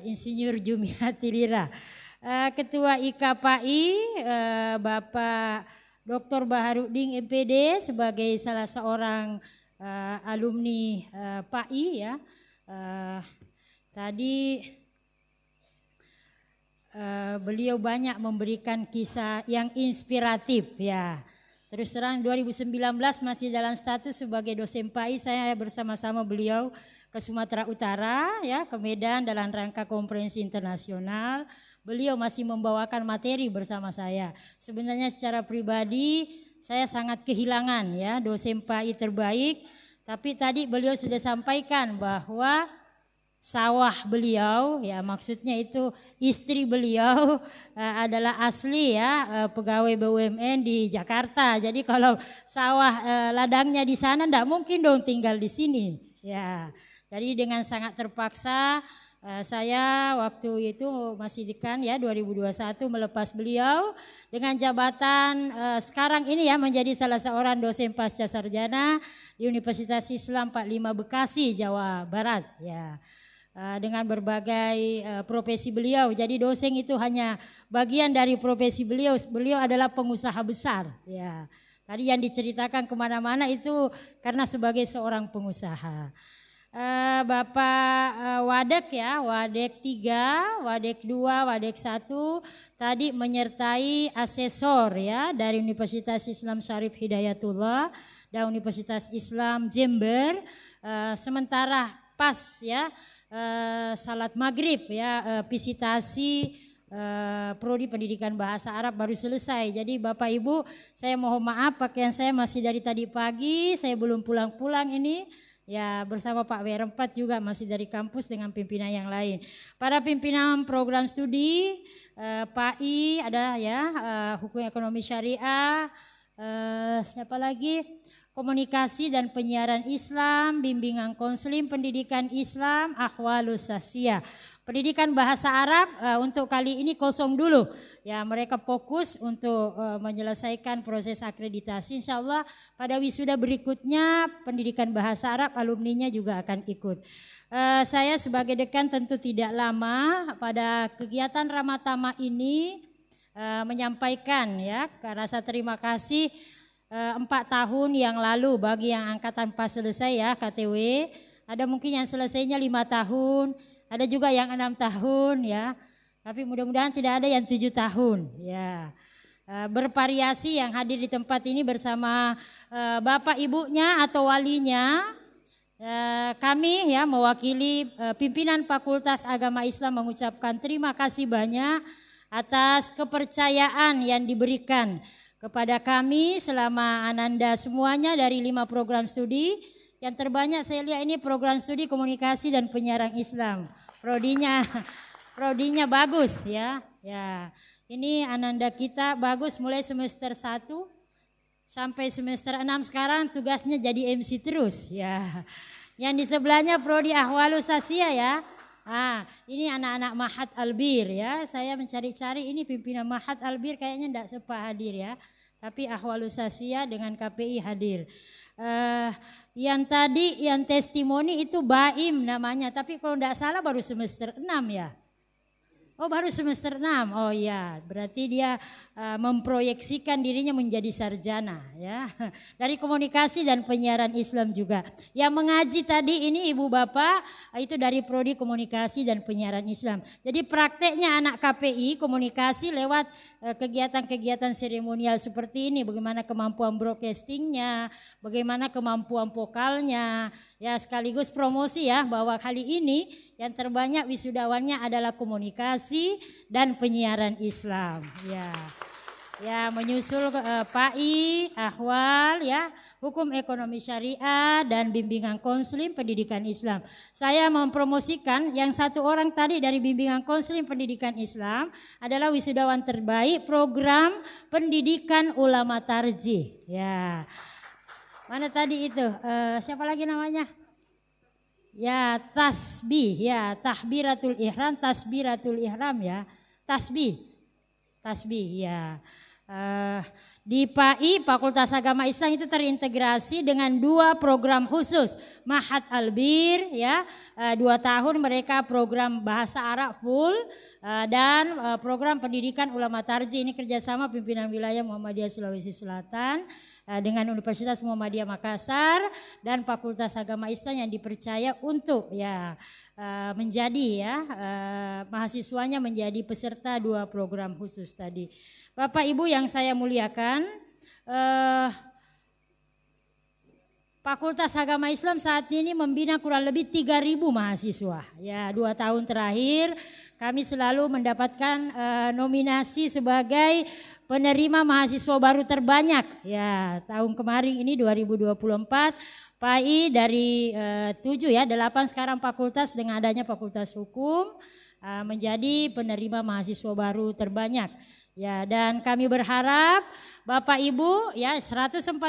Insinyur Jumiati Lira. Ketua IKPAI Bapak Dr. Baharudin MPD sebagai salah seorang alumni PAI ya. Tadi beliau banyak memberikan kisah yang inspiratif ya. Terus terang 2019 masih dalam status sebagai dosen PAI, saya bersama-sama beliau ke Sumatera Utara ya, ke Medan dalam rangka konferensi internasional. Beliau masih membawakan materi bersama saya. Sebenarnya secara pribadi saya sangat kehilangan ya dosen PAI terbaik. Tapi tadi beliau sudah sampaikan bahwa sawah beliau ya, maksudnya itu istri beliau adalah asli ya pegawai BUMN di Jakarta. Jadi kalau sawah ladangnya di sana enggak mungkin dong tinggal di sini ya. Jadi dengan sangat terpaksa saya waktu itu masih dekan ya 2021 melepas beliau dengan jabatan sekarang ini ya menjadi salah seorang dosen pasca sarjana di Universitas Islam 45 Bekasi, Jawa Barat ya. Dengan berbagai profesi beliau. Jadi dosen itu hanya bagian dari profesi beliau. Beliau adalah pengusaha besar ya. Tadi yang diceritakan kemana-mana itu karena sebagai seorang pengusaha. Bapak Wadek ya, Wadek 3, Wadek 2, Wadek 1 tadi menyertai asesor ya dari Universitas Islam Syarif Hidayatullah dan Universitas Islam Jember. Sementara pas ya salat maghrib ya visitasi prodi pendidikan bahasa Arab baru selesai. Jadi Bapak Ibu saya mohon maaf pakaian saya masih dari tadi pagi, saya belum pulang-pulang ini. Ya bersama Pak WR4 juga masih dari kampus dengan pimpinan yang lain. Para pimpinan program studi, PAI ada ya, Hukum Ekonomi Syariah, siapa lagi? Komunikasi dan penyiaran Islam, bimbingan konseling pendidikan Islam, Akhwalus Sasiyah. Pendidikan bahasa Arab untuk kali ini kosong dulu. Ya mereka fokus untuk menyelesaikan proses akreditasi. Insya Allah pada wisuda berikutnya pendidikan bahasa Arab alumninya juga akan ikut. Saya sebagai dekan tentu tidak lama pada kegiatan Ramatama ini menyampaikan ya rasa terima kasih 4 tahun yang lalu bagi yang angkatan pas selesai ya KTW. Ada mungkin yang selesainya 5 tahun, ada juga yang 6 tahun ya. Tapi mudah-mudahan tidak ada yang 7 tahun ya. Bervariasi yang hadir di tempat ini bersama bapak ibunya atau walinya. Kami ya mewakili pimpinan Fakultas Agama Islam mengucapkan terima kasih banyak atas kepercayaan yang diberikan kepada kami selama Ananda semuanya dari 5 program studi. Yang terbanyak saya lihat ini program studi komunikasi dan penyiaran Islam. Prodinya bagus ya. Ya. Ini Ananda kita bagus mulai semester 1 sampai semester 6 sekarang tugasnya jadi MC terus ya. Yang di sebelahnya Prodi Ahwalus Asia ya. Ini anak-anak Mahat Albir ya. Saya mencari-cari ini pimpinan Mahat Albir kayaknya tidak sempat hadir ya. Tapi Ahwalus Asia dengan KPI hadir. Yang tadi yang testimoni itu Baim namanya. Tapi kalau tidak salah baru semester 6 ya. Oh baru semester 6, oh iya berarti dia memproyeksikan dirinya menjadi sarjana ya. Dari komunikasi dan penyiaran Islam juga. Yang mengaji tadi ini ibu bapak itu dari Prodi Komunikasi dan Penyiaran Islam. Jadi prakteknya anak KPI komunikasi lewat kegiatan-kegiatan seremonial seperti ini. Bagaimana kemampuan broadcastingnya, bagaimana kemampuan vokalnya. Ya sekaligus promosi ya bahwa kali ini yang terbanyak wisudawannya adalah komunikasi dan penyiaran Islam. Ya menyusul PAI, Ahwal ya, hukum ekonomi syariah dan bimbingan konseling pendidikan Islam. Saya mempromosikan yang 1 orang tadi dari bimbingan konseling pendidikan Islam adalah wisudawan terbaik program pendidikan ulama tarjih. Ya. Mana tadi itu? Siapa lagi namanya? Ya tasbih ya, tahbiratul ihram ya. Tasbih ya. Di PAI Fakultas Agama Islam itu terintegrasi dengan 2 program khusus. Mahat Albir ya, 2 tahun mereka program bahasa Arab full dan program pendidikan ulama tarjih ini kerjasama pimpinan wilayah Muhammadiyah Sulawesi Selatan dengan Universitas Muhammadiyah Makassar dan Fakultas Agama Islam yang dipercaya untuk ya menjadi ya mahasiswanya menjadi peserta 2 program khusus tadi. Bapak Ibu yang saya muliakan, Fakultas Agama Islam saat ini membina kurang lebih 3.000 mahasiswa. Ya, 2 tahun terakhir kami selalu mendapatkan nominasi sebagai penerima mahasiswa baru terbanyak. Ya, tahun kemarin ini 2024 PAI dari 7 ya, 8 sekarang fakultas dengan adanya Fakultas Hukum menjadi penerima mahasiswa baru terbanyak. Ya, dan kami berharap Bapak Ibu ya 144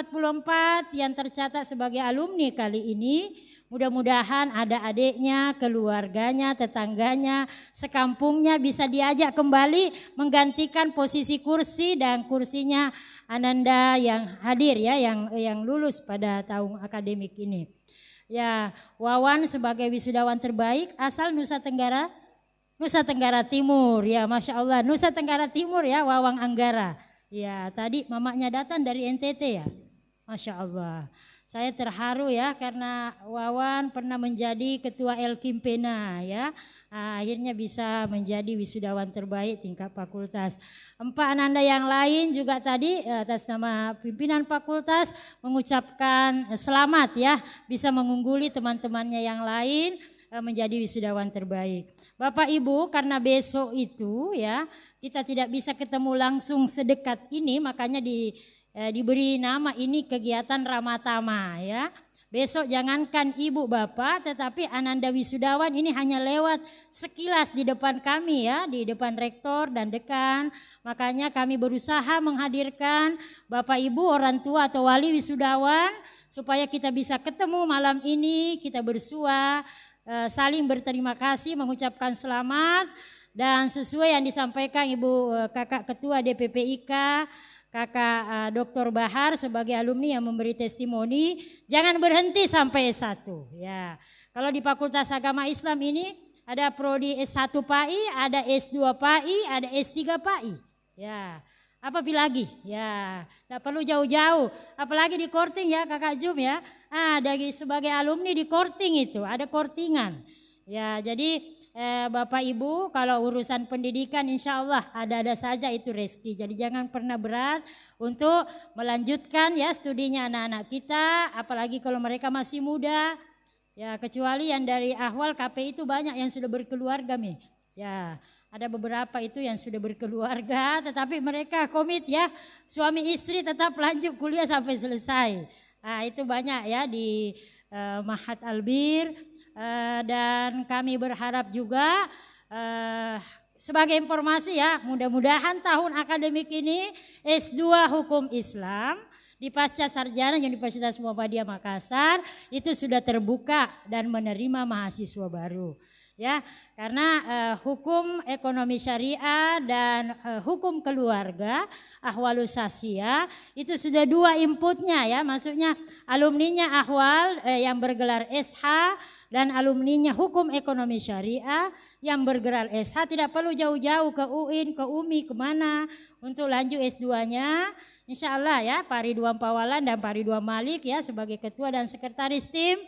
yang tercatat sebagai alumni kali ini mudah-mudahan ada adiknya, keluarganya, tetangganya, sekampungnya bisa diajak kembali menggantikan posisi kursi dan kursinya Ananda yang hadir ya yang lulus pada tahun akademik ini. Ya, Wawan sebagai wisudawan terbaik asal Nusa Tenggara Timur ya, Masya Allah, Nusa Tenggara Timur ya, Wawang Anggara. Ya, tadi mamanya datang dari NTT ya, Masya Allah. Saya terharu ya karena Wawan pernah menjadi ketua Elkimpena ya, akhirnya bisa menjadi wisudawan terbaik tingkat fakultas. 4 Ananda yang lain juga tadi atas nama pimpinan fakultas mengucapkan selamat ya, bisa mengungguli teman-temannya yang lain menjadi wisudawan terbaik. Bapak Ibu, karena besok itu ya kita tidak bisa ketemu langsung sedekat ini, makanya diberi nama ini kegiatan Ramatama ya. Besok jangankan ibu bapak tetapi Ananda wisudawan ini hanya lewat sekilas di depan kami ya, di depan rektor dan dekan. Makanya kami berusaha menghadirkan bapak ibu, orang tua atau wali wisudawan supaya kita bisa ketemu malam ini, kita bersua, saling berterima kasih, mengucapkan selamat dan sesuai yang disampaikan Ibu Kakak Ketua DPPIK, Kakak Dr. Bahar sebagai alumni yang memberi testimoni, jangan berhenti sampai S1 ya. Kalau di Fakultas Agama Islam ini ada prodi S1 PAI, ada S2 PAI, ada S3 PAI Ya, apalagi ya, tidak perlu jauh-jauh, apalagi di korting ya Kakak Jum ya. Dari sebagai alumni di korting itu ada kortingan. Ya, jadi Bapak Ibu kalau urusan pendidikan insya Allah ada-ada saja itu rezeki. Jadi jangan pernah berat untuk melanjutkan ya studinya anak-anak kita, apalagi kalau mereka masih muda. Ya kecuali yang dari Ahwal KP itu banyak yang sudah berkeluarga nih. Ya ada beberapa itu yang sudah berkeluarga tetapi mereka komit ya suami istri tetap lanjut kuliah sampai selesai. Nah itu banyak ya di Mahat Albir. Dan kami berharap juga sebagai informasi ya mudah-mudahan tahun akademik ini S2 Hukum Islam di Pasca Sarjana Universitas Muhammadiyah Makassar itu sudah terbuka dan menerima mahasiswa baru. Ya, karena hukum ekonomi syariah dan hukum keluarga ahwalus sasiyah itu sudah dua inputnya ya, maksudnya alumninya ahwal yang bergelar SH dan alumninya hukum ekonomi syariah yang bergelar SH tidak perlu jauh-jauh ke UIN, ke UMI, kemana untuk lanjut S2-nya. Insya Allah ya Pak Ridwan Pawalan dan Pak Ridwan Malik ya sebagai ketua dan sekretaris tim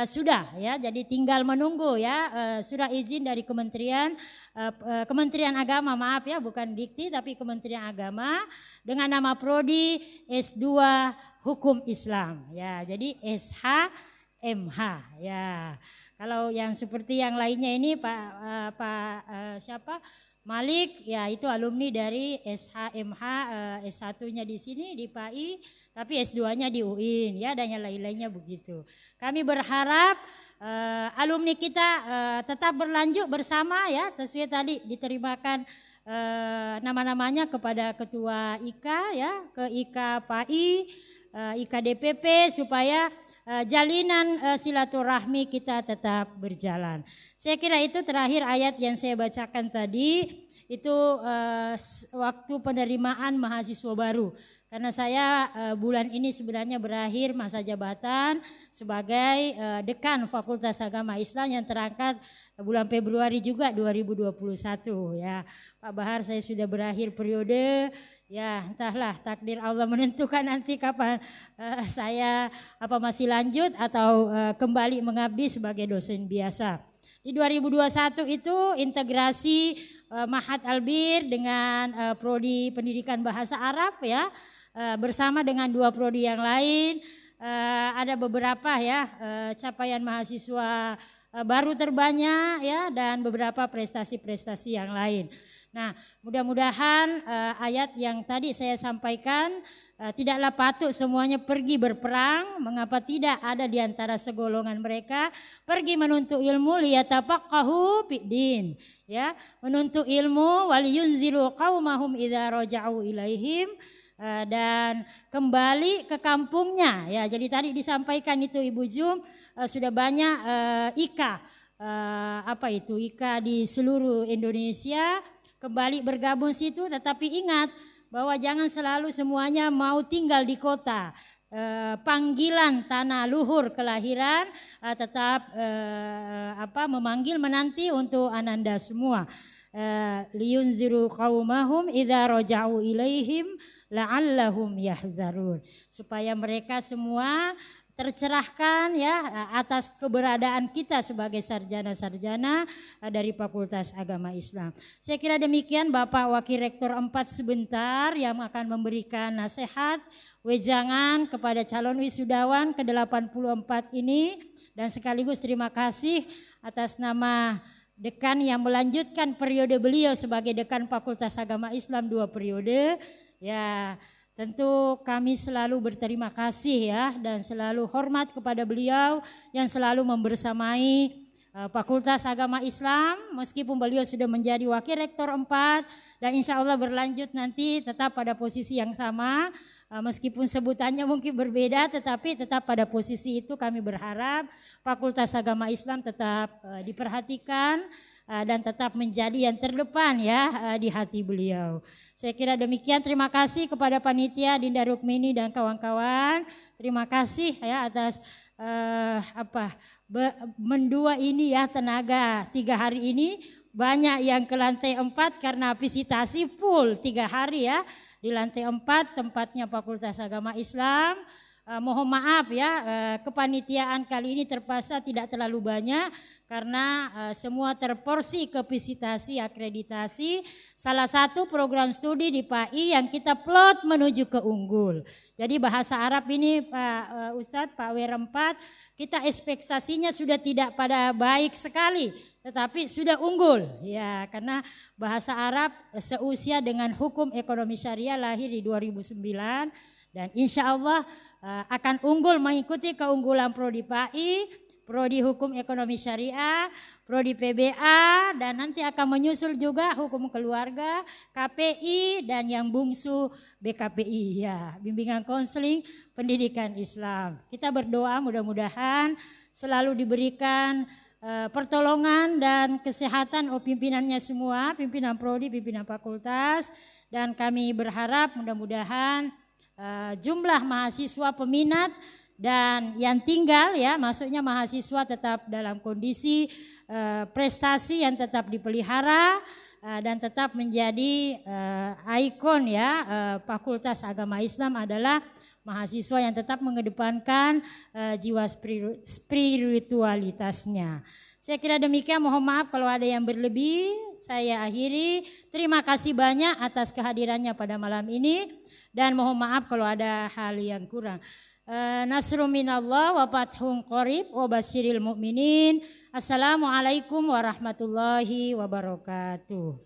sudah ya, jadi tinggal menunggu ya surat izin dari Kementerian Agama, maaf ya bukan Dikti tapi Kementerian Agama dengan nama prodi S2 Hukum Islam ya, jadi SH-MH ya. Kalau yang seperti yang lainnya ini siapa? Malik ya itu alumni dari SH-MH, S1-nya di sini di PAI tapi S2-nya di UIN ya, dan yang lain-lainnya begitu. Kami berharap alumni kita tetap berlanjut bersama ya, sesuai tadi diterimakan nama-namanya kepada Ketua IKA ya, ke IKA PAI, IKA DPP supaya jalinan silaturahmi kita tetap berjalan. Saya kira itu terakhir ayat yang saya bacakan tadi itu waktu penerimaan mahasiswa baru. Karena saya bulan ini sebenarnya berakhir masa jabatan sebagai dekan Fakultas Agama Islam yang terangkat bulan Februari juga 2021 ya. Pak Bahar saya sudah berakhir periode. Ya entahlah takdir Allah menentukan nanti kapan saya masih lanjut atau kembali mengabdi sebagai dosen biasa. Di 2021 itu integrasi Mahat Albir dengan prodi pendidikan bahasa Arab ya, bersama dengan dua prodi yang lain. Ada beberapa ya capaian mahasiswa baru terbanyak ya, dan beberapa prestasi-prestasi yang lain. Nah, mudah-mudahan ayat yang tadi saya sampaikan tidaklah patut semuanya pergi berperang, mengapa tidak ada di antara segolongan mereka pergi menuntut ilmu liyatafaqahu fiddin ya, menuntut ilmu waliyunziru qaumahum idza raja'u ilaihim, dan kembali ke kampungnya ya. Jadi tadi disampaikan itu Ibu Jum sudah banyak IKA IKA di seluruh Indonesia kembali bergabung situ, tetapi ingat bahwa jangan selalu semuanya mau tinggal di kota. Panggilan tanah luhur kelahiran tetap memanggil menanti untuk ananda semua. Liyunziru qaumahum idza raja'u ilaihim la'allahum yahzarun, supaya mereka semua tercerahkan ya atas keberadaan kita sebagai sarjana-sarjana dari Fakultas Agama Islam. Saya kira demikian Bapak Wakil Rektor 4 sebentar yang akan memberikan nasihat wejangan kepada calon wisudawan ke-84 ini, dan sekaligus terima kasih atas nama dekan yang melanjutkan periode beliau sebagai dekan Fakultas Agama Islam 2 periode ya. Tentu kami selalu berterima kasih ya, dan selalu hormat kepada beliau yang selalu membersamai Fakultas Agama Islam meskipun beliau sudah menjadi Wakil Rektor 4 dan insya Allah berlanjut nanti tetap pada posisi yang sama. Meskipun sebutannya mungkin berbeda tetapi tetap pada posisi itu. Kami berharap Fakultas Agama Islam tetap diperhatikan dan tetap menjadi yang terdepan ya di hati beliau. Saya kira demikian. Terima kasih kepada panitia Dinda Rukmini dan kawan-kawan. Terima kasih ya atas mendua ini ya tenaga 3 hari ini banyak yang ke lantai 4 karena visitasi full 3 hari ya. Di lantai 4 tempatnya Fakultas Agama Islam. Mohon maaf ya, kepanitiaan kali ini terpaksa tidak terlalu banyak karena semua terporsi ke visitasi akreditasi. Salah satu program studi di PAI yang kita plot menuju ke unggul. Jadi bahasa Arab ini Pak Ustadz, Pak WR4, kita ekspektasinya sudah tidak pada baik sekali, tetapi sudah unggul. Ya, karena bahasa Arab seusia dengan hukum ekonomi syariah lahir di 2009 dan insya Allah akan unggul mengikuti keunggulan Prodi PAI, Prodi Hukum Ekonomi Syariah, Prodi PBA, dan nanti akan menyusul juga Hukum Keluarga, KPI, dan yang bungsu BKPI, ya, Bimbingan Konseling Pendidikan Islam. Kita berdoa mudah-mudahan selalu diberikan pertolongan dan kesehatan pimpinannya semua, pimpinan Prodi, pimpinan fakultas, dan kami berharap mudah-mudahan jumlah mahasiswa peminat dan yang tinggal ya, maksudnya mahasiswa tetap dalam kondisi prestasi yang tetap dipelihara dan tetap menjadi ikon ya. Fakultas Agama Islam adalah mahasiswa yang tetap mengedepankan jiwa spiritualitasnya. Saya kira demikian, mohon maaf kalau ada yang berlebih. Saya akhiri, terima kasih banyak atas kehadirannya pada malam ini. Dan mohon maaf kalau ada hal yang kurang. Nasrun minallah wa fathun qarib wa basyiril mu'minin. Assalamualaikum warahmatullahi wabarakatuh.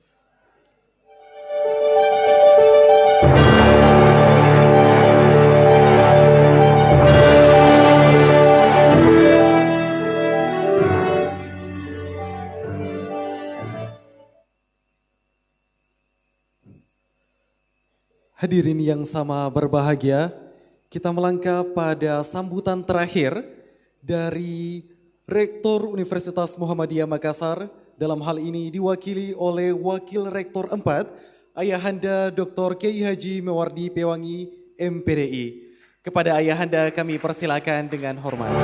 Hadirin yang sama berbahagia, kita melangkah pada sambutan terakhir dari Rektor Universitas Muhammadiyah Makassar, dalam hal ini diwakili oleh Wakil Rektor 4, Ayahanda Dr. Kiai Haji Mewardi Pewangi, MPDI. Kepada Ayahanda kami persilakan dengan hormat.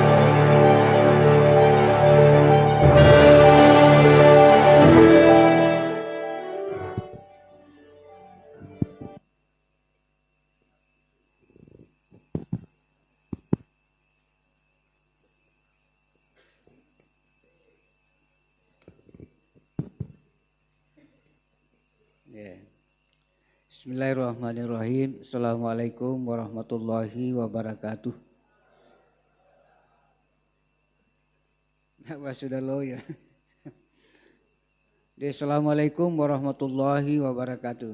Bismillahirrahmanirrahim. Assalamualaikum warahmatullahi wabarakatuh. Nah, sudah lo ya. Assalamualaikum warahmatullahi wabarakatuh.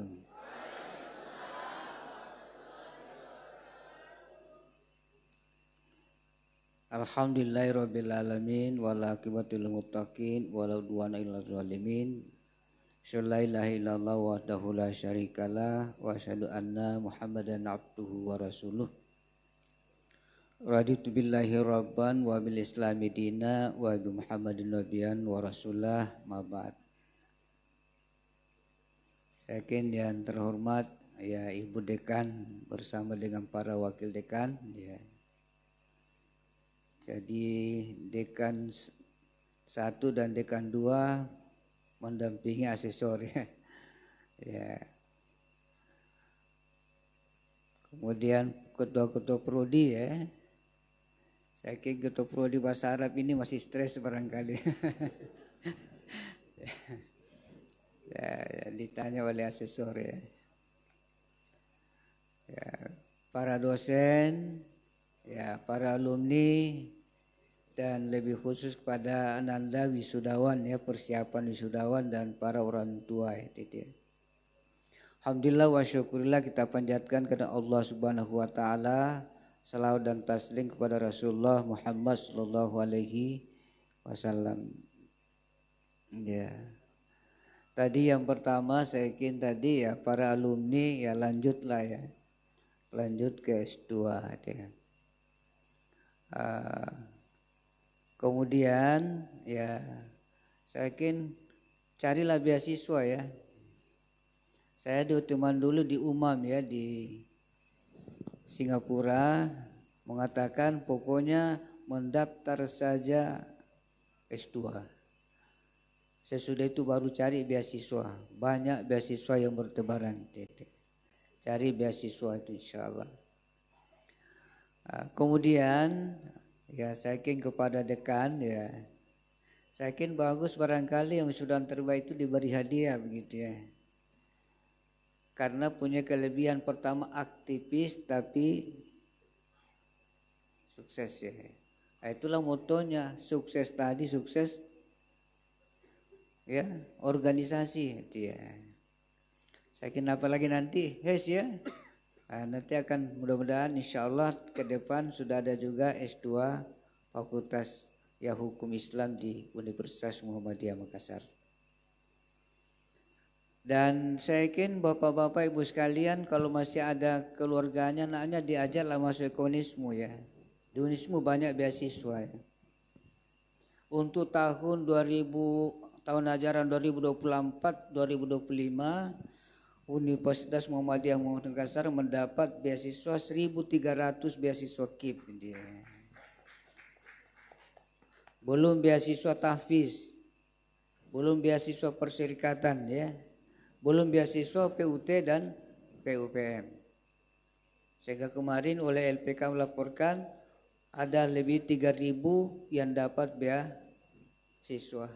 Alhamdulillahirabbil alamin wal aqibatu lil muttaqin wala udwana illal zalimin. Asyhadu la ilaha illallah wahdahu la syarikalah wa asyhadu anna Muhammadan abduhu wa rasuluh. Raditu billahi rabban wa bil islami dina wa bi Muhammadin nabiyyan wa rasulah ma ba'd. Sekian yang terhormat ya Ibu Dekan bersama dengan para wakil dekan ya. Jadi Dekan 1 dan Dekan 2 mendampingi asesor ya. Ya. Kemudian ketua-ketua prodi ya. Saya kira ketua prodi bahasa Arab ini masih stres barangkali. Ya, ditanya oleh asesor ya. Ya, para dosen, ya, para alumni, dan lebih khusus kepada Ananda wisudawan ya, persiapan wisudawan dan para orang tua ya. Alhamdulillah wa syukurillah, kita panjatkan kepada Allah Subhanahu wa taala, salawat dan taslim kepada Rasulullah Muhammad sallallahu alaihi wasallam. Ya. Tadi yang pertama saya ingin tadi ya para alumni ya lanjutlah ya. Lanjut ke S2 ya. Kemudian ya saya yakin carilah beasiswa ya. Saya teman dulu di UMAM ya di Singapura mengatakan pokoknya mendaftar saja S2. Sesudah itu baru cari beasiswa. Banyak beasiswa yang bertebaran. Cari beasiswa itu insya Allah. Kemudian ya saya yakin kepada dekan ya. Saya yakin bagus barangkali yang sudah terbaik itu diberi hadiah begitu ya. Karena punya kelebihan pertama aktivis tapi sukses ya. Itulah motonya, sukses tadi sukses ya organisasi itu ya. Saya kira apa lagi nanti ya. Nanti akan mudah-mudahan insya Allah ke depan sudah ada juga S2 Fakultas ya Hukum Islam di Universitas Muhammadiyah Makassar. Dan saya yakin bapak-bapak ibu sekalian kalau masih ada keluarganya anaknya diajarlah masuk ke Unismu ya. Di Unismu banyak beasiswa ya. Untuk tahun tahun ajaran 2024-2025 Universitas Muhammadiyah Makassar mendapat beasiswa 1.300 beasiswa KIP dia. Belum beasiswa tahfiz, belum beasiswa perserikatan ya. Belum beasiswa PUT dan PUPM. Sehingga kemarin oleh LPK melaporkan ada lebih 3.000 yang dapat beasiswa.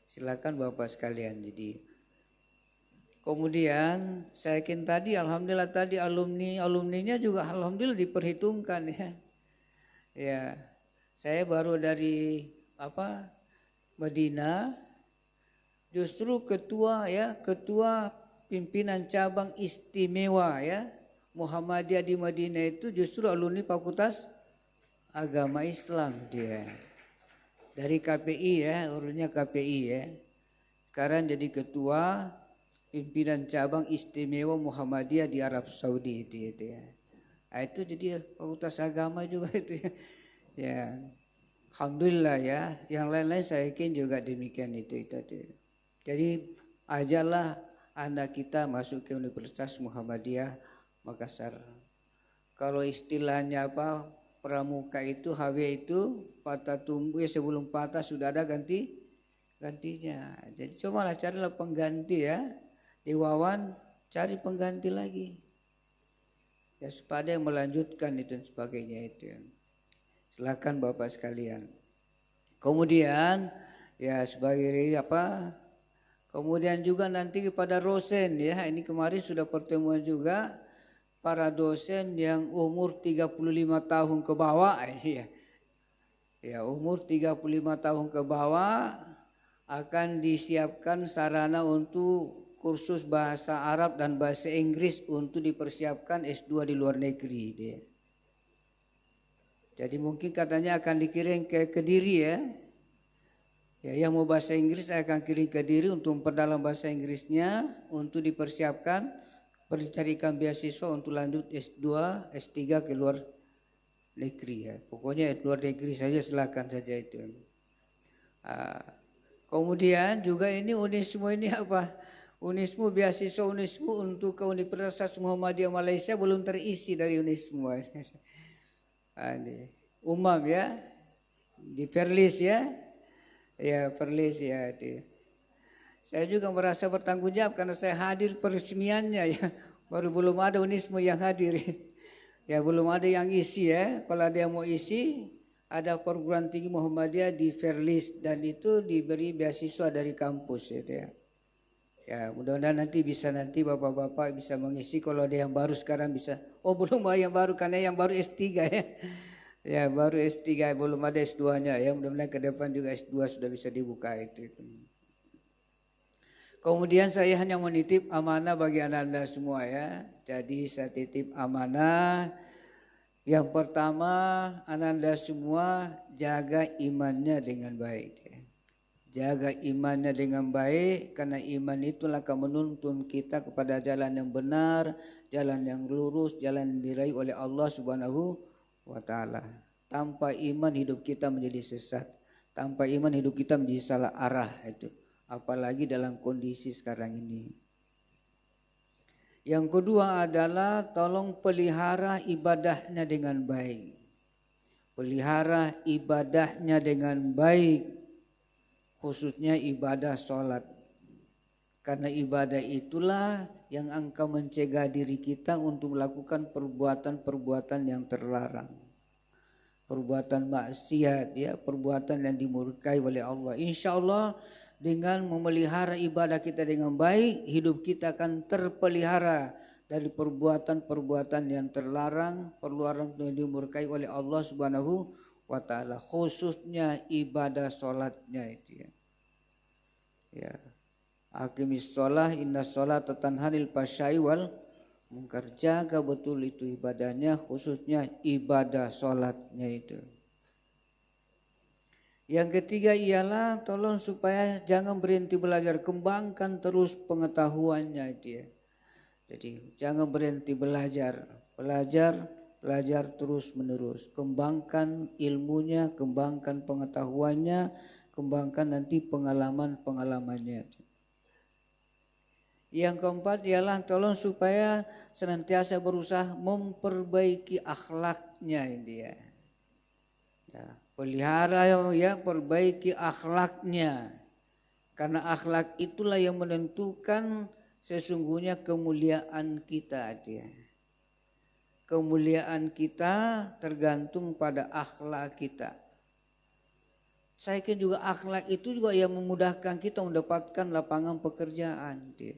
Silakan Bapak sekalian. Jadi kemudian saya yakin tadi alhamdulillah tadi alumninya juga alhamdulillah diperhitungkan ya. Ya, saya baru dari Medina. Justru ketua pimpinan cabang istimewa ya Muhammadiyah di Madinah itu justru alumni Fakultas Agama Islam dia. Dari KPI ya, urutnya KPI ya. Sekarang jadi ketua pimpinan cabang istimewa Muhammadiyah di Arab Saudi itu ya. Itu jadi Fakultas Agama juga itu ya. Ya. Alhamdulillah ya. Yang lain-lain saya yakin juga demikian itu. Jadi ajarlah anak kita masuk ke Universitas Muhammadiyah Makassar. Kalau istilahnya pramuka itu HW itu patah tumbuh ya sebelum patah sudah ada gantinya. Jadi cobalah carilah pengganti ya. Di Wawan cari pengganti lagi. Ya supaya melanjutkan itu dan sebagainya itu. Silakan Bapak sekalian. Kemudian ya sebagai kemudian juga nanti kepada dosen ya, ini kemarin sudah pertemuan juga para dosen yang umur 35 tahun ke bawah ya. Ya, umur 35 tahun ke bawah akan disiapkan sarana untuk kursus bahasa Arab dan bahasa Inggris untuk dipersiapkan S2 di luar negeri dia. Jadi mungkin katanya akan dikirim ke Kediri ya. Ya, yang mau bahasa Inggris saya akan kirim ke Kediri untuk memperdalam bahasa Inggrisnya untuk dipersiapkan mencarikan beasiswa untuk lanjut S2, S3 ke luar negeri ya. Pokoknya luar negeri saja silakan saja itu. Kemudian juga ini Unismu ini Unismu beasiswa Unismu untuk ke Universitas Muhammadiyah Malaysia belum terisi dari Unismu. Umam ya di Perlis ya. Ya Perlis ya itu. Saya juga merasa bertanggung jawab karena saya hadir peresmiannya ya. Baru belum ada Unismu yang hadir. Ya belum ada yang isi ya. Kalau ada yang mau isi ada perguruan tinggi Muhammadiyah di Perlis dan itu diberi beasiswa dari kampus ya. Ya mudah-mudahan nanti bapak-bapak bisa mengisi kalau ada yang baru sekarang bisa. Oh belum ada yang baru karena yang baru S3 ya. Ya baru S3 belum ada S2-nya ya, mudah-mudahan ke depan juga S2 sudah bisa dibuka itu. Kemudian saya hanya menitip amanah bagi anak-anak semua ya. Jadi saya titip amanah. Yang pertama anak-anak semua jaga imannya dengan baik. Jaga imannya dengan baik karena iman itulah akan menuntun kita kepada jalan yang benar, jalan yang lurus, jalan yang diraih oleh Allah Subhanahu wa ta'ala. Tanpa iman hidup kita menjadi sesat. Tanpa iman hidup kita menjadi salah arah itu. Apalagi dalam kondisi sekarang ini. Yang kedua adalah tolong pelihara ibadahnya dengan baik. Pelihara ibadahnya dengan baik. khususnya ibadah sholat. Karena ibadah itulah yang akan mencegah diri kita untuk melakukan perbuatan-perbuatan yang terlarang. Perbuatan maksiat, ya, perbuatan yang dimurkai oleh Allah. Insya Allah dengan memelihara ibadah kita dengan baik, hidup kita akan terpelihara dari perbuatan-perbuatan yang terlarang, perbuatan yang dimurkai oleh Allah Subhanahu wa ta'ala, khususnya ibadah sholatnya itu ya. Ya. Aqimis sholah inna sholat tanhanil fasyai wal munkar. Jaga betul itu ibadahnya, khususnya ibadah sholatnya itu. Yang ketiga ialah tolong supaya jangan berhenti belajar, kembangkan terus pengetahuannya itu ya. Jadi jangan berhenti belajar, belajar terus menerus, kembangkan ilmunya, kembangkan pengetahuannya, kembangkan nanti pengalamannya. Yang keempat ialah tolong supaya senantiasa berusaha memperbaiki akhlaknya ini ya. Ya, pelihara ya, perbaiki akhlaknya. Karena akhlak itulah yang menentukan sesungguhnya kemuliaan kita dia. Kemuliaan kita tergantung pada akhlak kita. Saya kira juga akhlak itu juga yang memudahkan kita mendapatkan lapangan pekerjaan dia.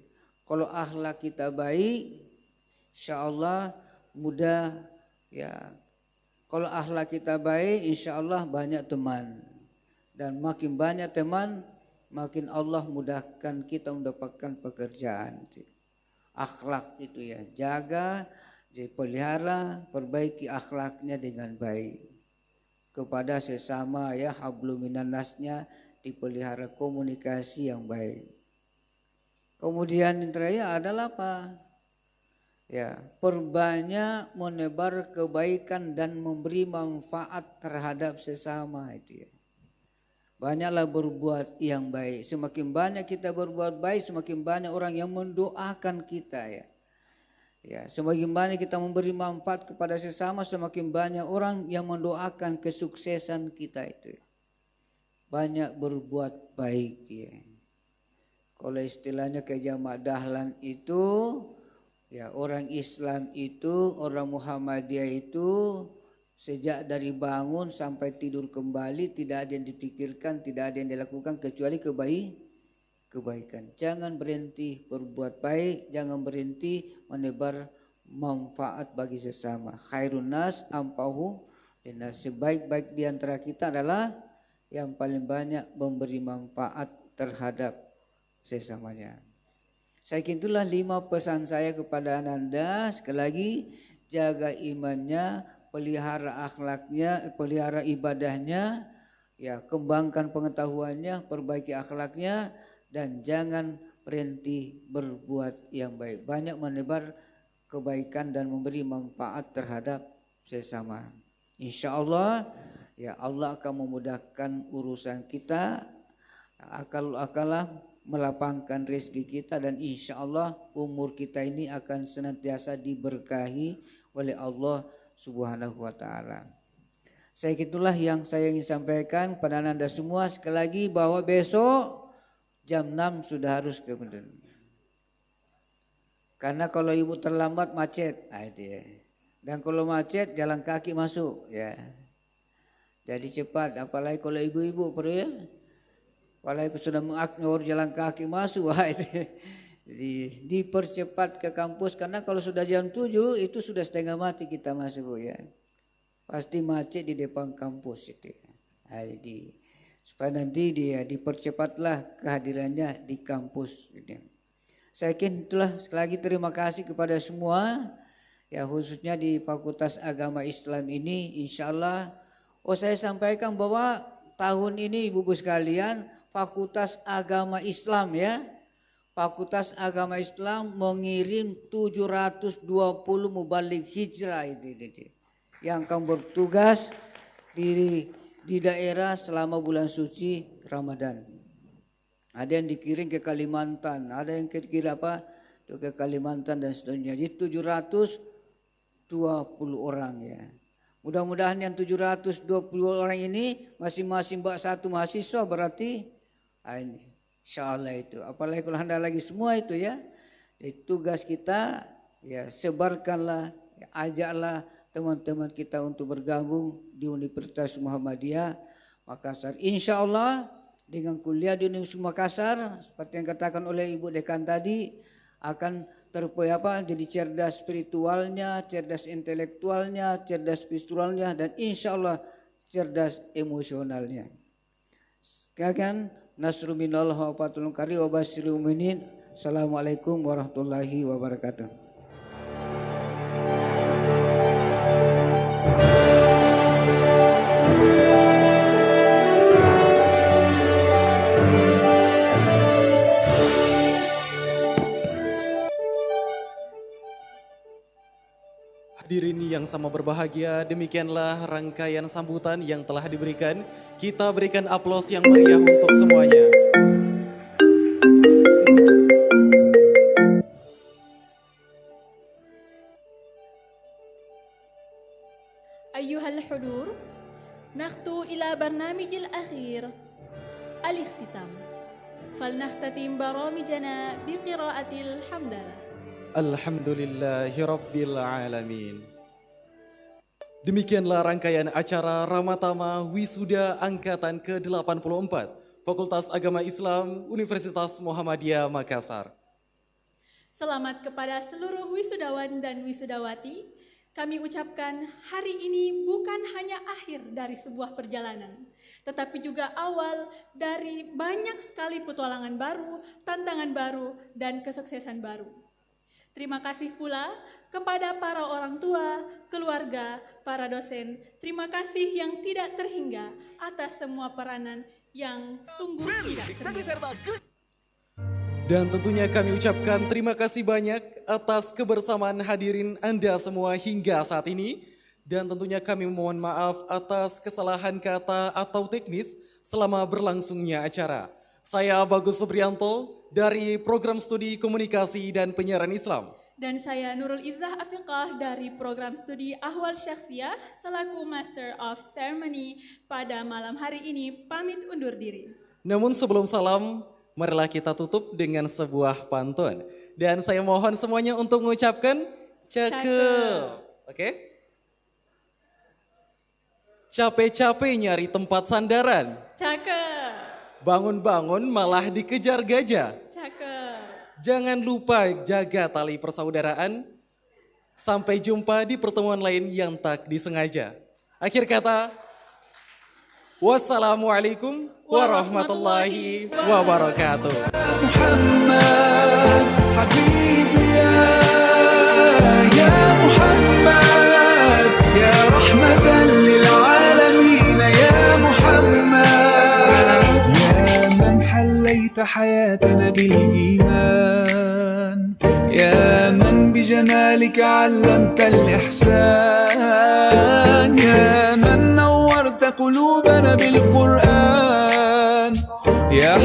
Kalau akhlak kita baik, insya Allah mudah ya. Kalau akhlak kita baik, insya Allah banyak teman. Dan makin banyak teman, makin Allah mudahkan kita mendapatkan pekerjaan. Akhlak itu ya, jaga, pelihara, perbaiki akhlaknya dengan baik. Kepada sesama ya, hablum minan nasnya, dipelihara komunikasi yang baik. Kemudian yang terakhir adalah apa? Ya, perbanyak menebar kebaikan dan memberi manfaat terhadap sesama itu ya. Banyaklah berbuat yang baik. Semakin banyak kita berbuat baik, semakin banyak orang yang mendoakan kita ya. Ya, semakin banyak kita memberi manfaat kepada sesama, semakin banyak orang yang mendoakan kesuksesan kita itu. Banyak berbuat baik dia. Kalau istilahnya ke jamaah dahlan itu, ya orang Islam itu, orang Muhammadiyah itu sejak dari bangun sampai tidur kembali tidak ada yang dipikirkan, tidak ada yang dilakukan kecuali kebaikan. Jangan berhenti berbuat baik, jangan berhenti menebar manfaat bagi sesama. Khairun nas ampahu linnas. Sebaik-baik di antara kita adalah yang paling banyak memberi manfaat terhadap sesamanya. Saya kira itulah 5 pesan saya kepada Anda. Sekali lagi, jaga imannya, pelihara akhlaknya, pelihara ibadahnya, ya, kembangkan pengetahuannya, perbaiki akhlaknya, dan jangan berhenti berbuat yang baik. Banyak menebar kebaikan dan memberi manfaat terhadap sesama. Insya Allah, ya Allah akan memudahkan urusan kita, akal-akalah melapangkan rezeki kita, dan insya Allah umur kita ini akan senantiasa diberkahi oleh Allah Subhanahu wa ta'ala. Saya itulah yang saya ingin sampaikan pada Anda semua. Sekali lagi bahwa besok jam 6 sudah harus ke Medan. Karena kalau ibu terlambat macet, itu ya. Dan kalau macet jalan kaki masuk ya. Jadi cepat, apalagi kalau ibu-ibu perlu ya. Apalagi sudah mengaknur jalan kaki masuk, jadi dipercepat ke kampus, karena kalau sudah jam 7 itu sudah setengah mati kita masuk ya. Pasti macet di depan kampus itu. Jadi supaya nanti dia dipercepatlah kehadirannya di kampus. Saya kira itulah. Sekali lagi terima kasih kepada semua ya, khususnya di Fakultas Agama Islam ini. Insya Allah, saya sampaikan bahwa tahun ini ibu-ibu sekalian, Fakultas Agama Islam ya, Fakultas Agama Islam mengirim 720 mubalik hijrah ini yang akan bertugas di daerah selama bulan suci Ramadan. Ada yang dikirim ke Kalimantan, ada yang kira-kira ke Kalimantan dan seterusnya. Jadi 720 orang ya. Mudah-mudahan yang 720 orang ini masing-masing satu mahasiswa, berarti Insya Allah itu. Apalagi kalau hendak lagi semua itu ya. Jadi tugas kita ya sebarkanlah, ya, ajaklah teman-teman kita untuk bergabung di Universitas Muhammadiyah Makassar. Insya Allah dengan kuliah di Universitas Makassar seperti yang katakan oleh Ibu Dekan tadi akan jadi cerdas spiritualnya, cerdas intelektualnya, cerdas spiritualnya, dan insya Allah cerdas emosionalnya. Sekian nasru minallah wa fathul qarib wa basyiril mu'minin. Assalamualaikum warahmatullahi wabarakatuh. Hadirin yang sama berbahagia, demikianlah rangkaian sambutan yang telah diberikan. Kita berikan aplaus yang meriah untuk semuanya. Ayyuhal hudur, nakhtu ila barnamijil akhir, al-ikhtitam. Falnakhtatim baramijana biqiraatil hamdalah. Alhamdulillahi Rabbil Alamin. Demikianlah rangkaian acara Ramatama Wisuda Angkatan ke-84 Fakultas Agama Islam Universitas Muhammadiyah Makassar. Selamat kepada seluruh wisudawan dan wisudawati. Kami ucapkan hari ini bukan hanya akhir dari sebuah perjalanan, tetapi juga awal dari banyak sekali petualangan baru, tantangan baru, dan kesuksesan baru. Terima kasih pula kepada para orang tua, keluarga, para dosen. Terima kasih yang tidak terhingga atas semua peranan yang sungguh tidak terhingga. Dan tentunya kami ucapkan terima kasih banyak atas kebersamaan hadirin Anda semua hingga saat ini. Dan tentunya kami mohon maaf atas kesalahan kata atau teknis selama berlangsungnya acara. Saya Bagus Supriyanto dari Program Studi Komunikasi dan Penyiaran Islam. Dan saya Nurul Izzah Afiqah dari Program Studi Ahwal Syakhsiyah selaku Master of Ceremony pada malam hari ini pamit undur diri. Namun sebelum salam, marilah kita tutup dengan sebuah pantun. Dan saya mohon semuanya untuk mengucapkan cakep. Oke? Capek-capek nyari tempat sandaran. Cakep. Bangun-bangun malah dikejar gajah. Cakep. Jangan lupa jaga tali persaudaraan. Sampai jumpa di pertemuan lain yang tak disengaja. Akhir kata, wassalamualaikum warahmatullahi wabarakatuh. Muhammad Habibi ya Muhammad ya rahmatan lil alamin ya Muhammad ya man halayta hayatana bil iman ya man بجمالك علمت الإحسان يا من نورت قلوبنا بالقرآن يا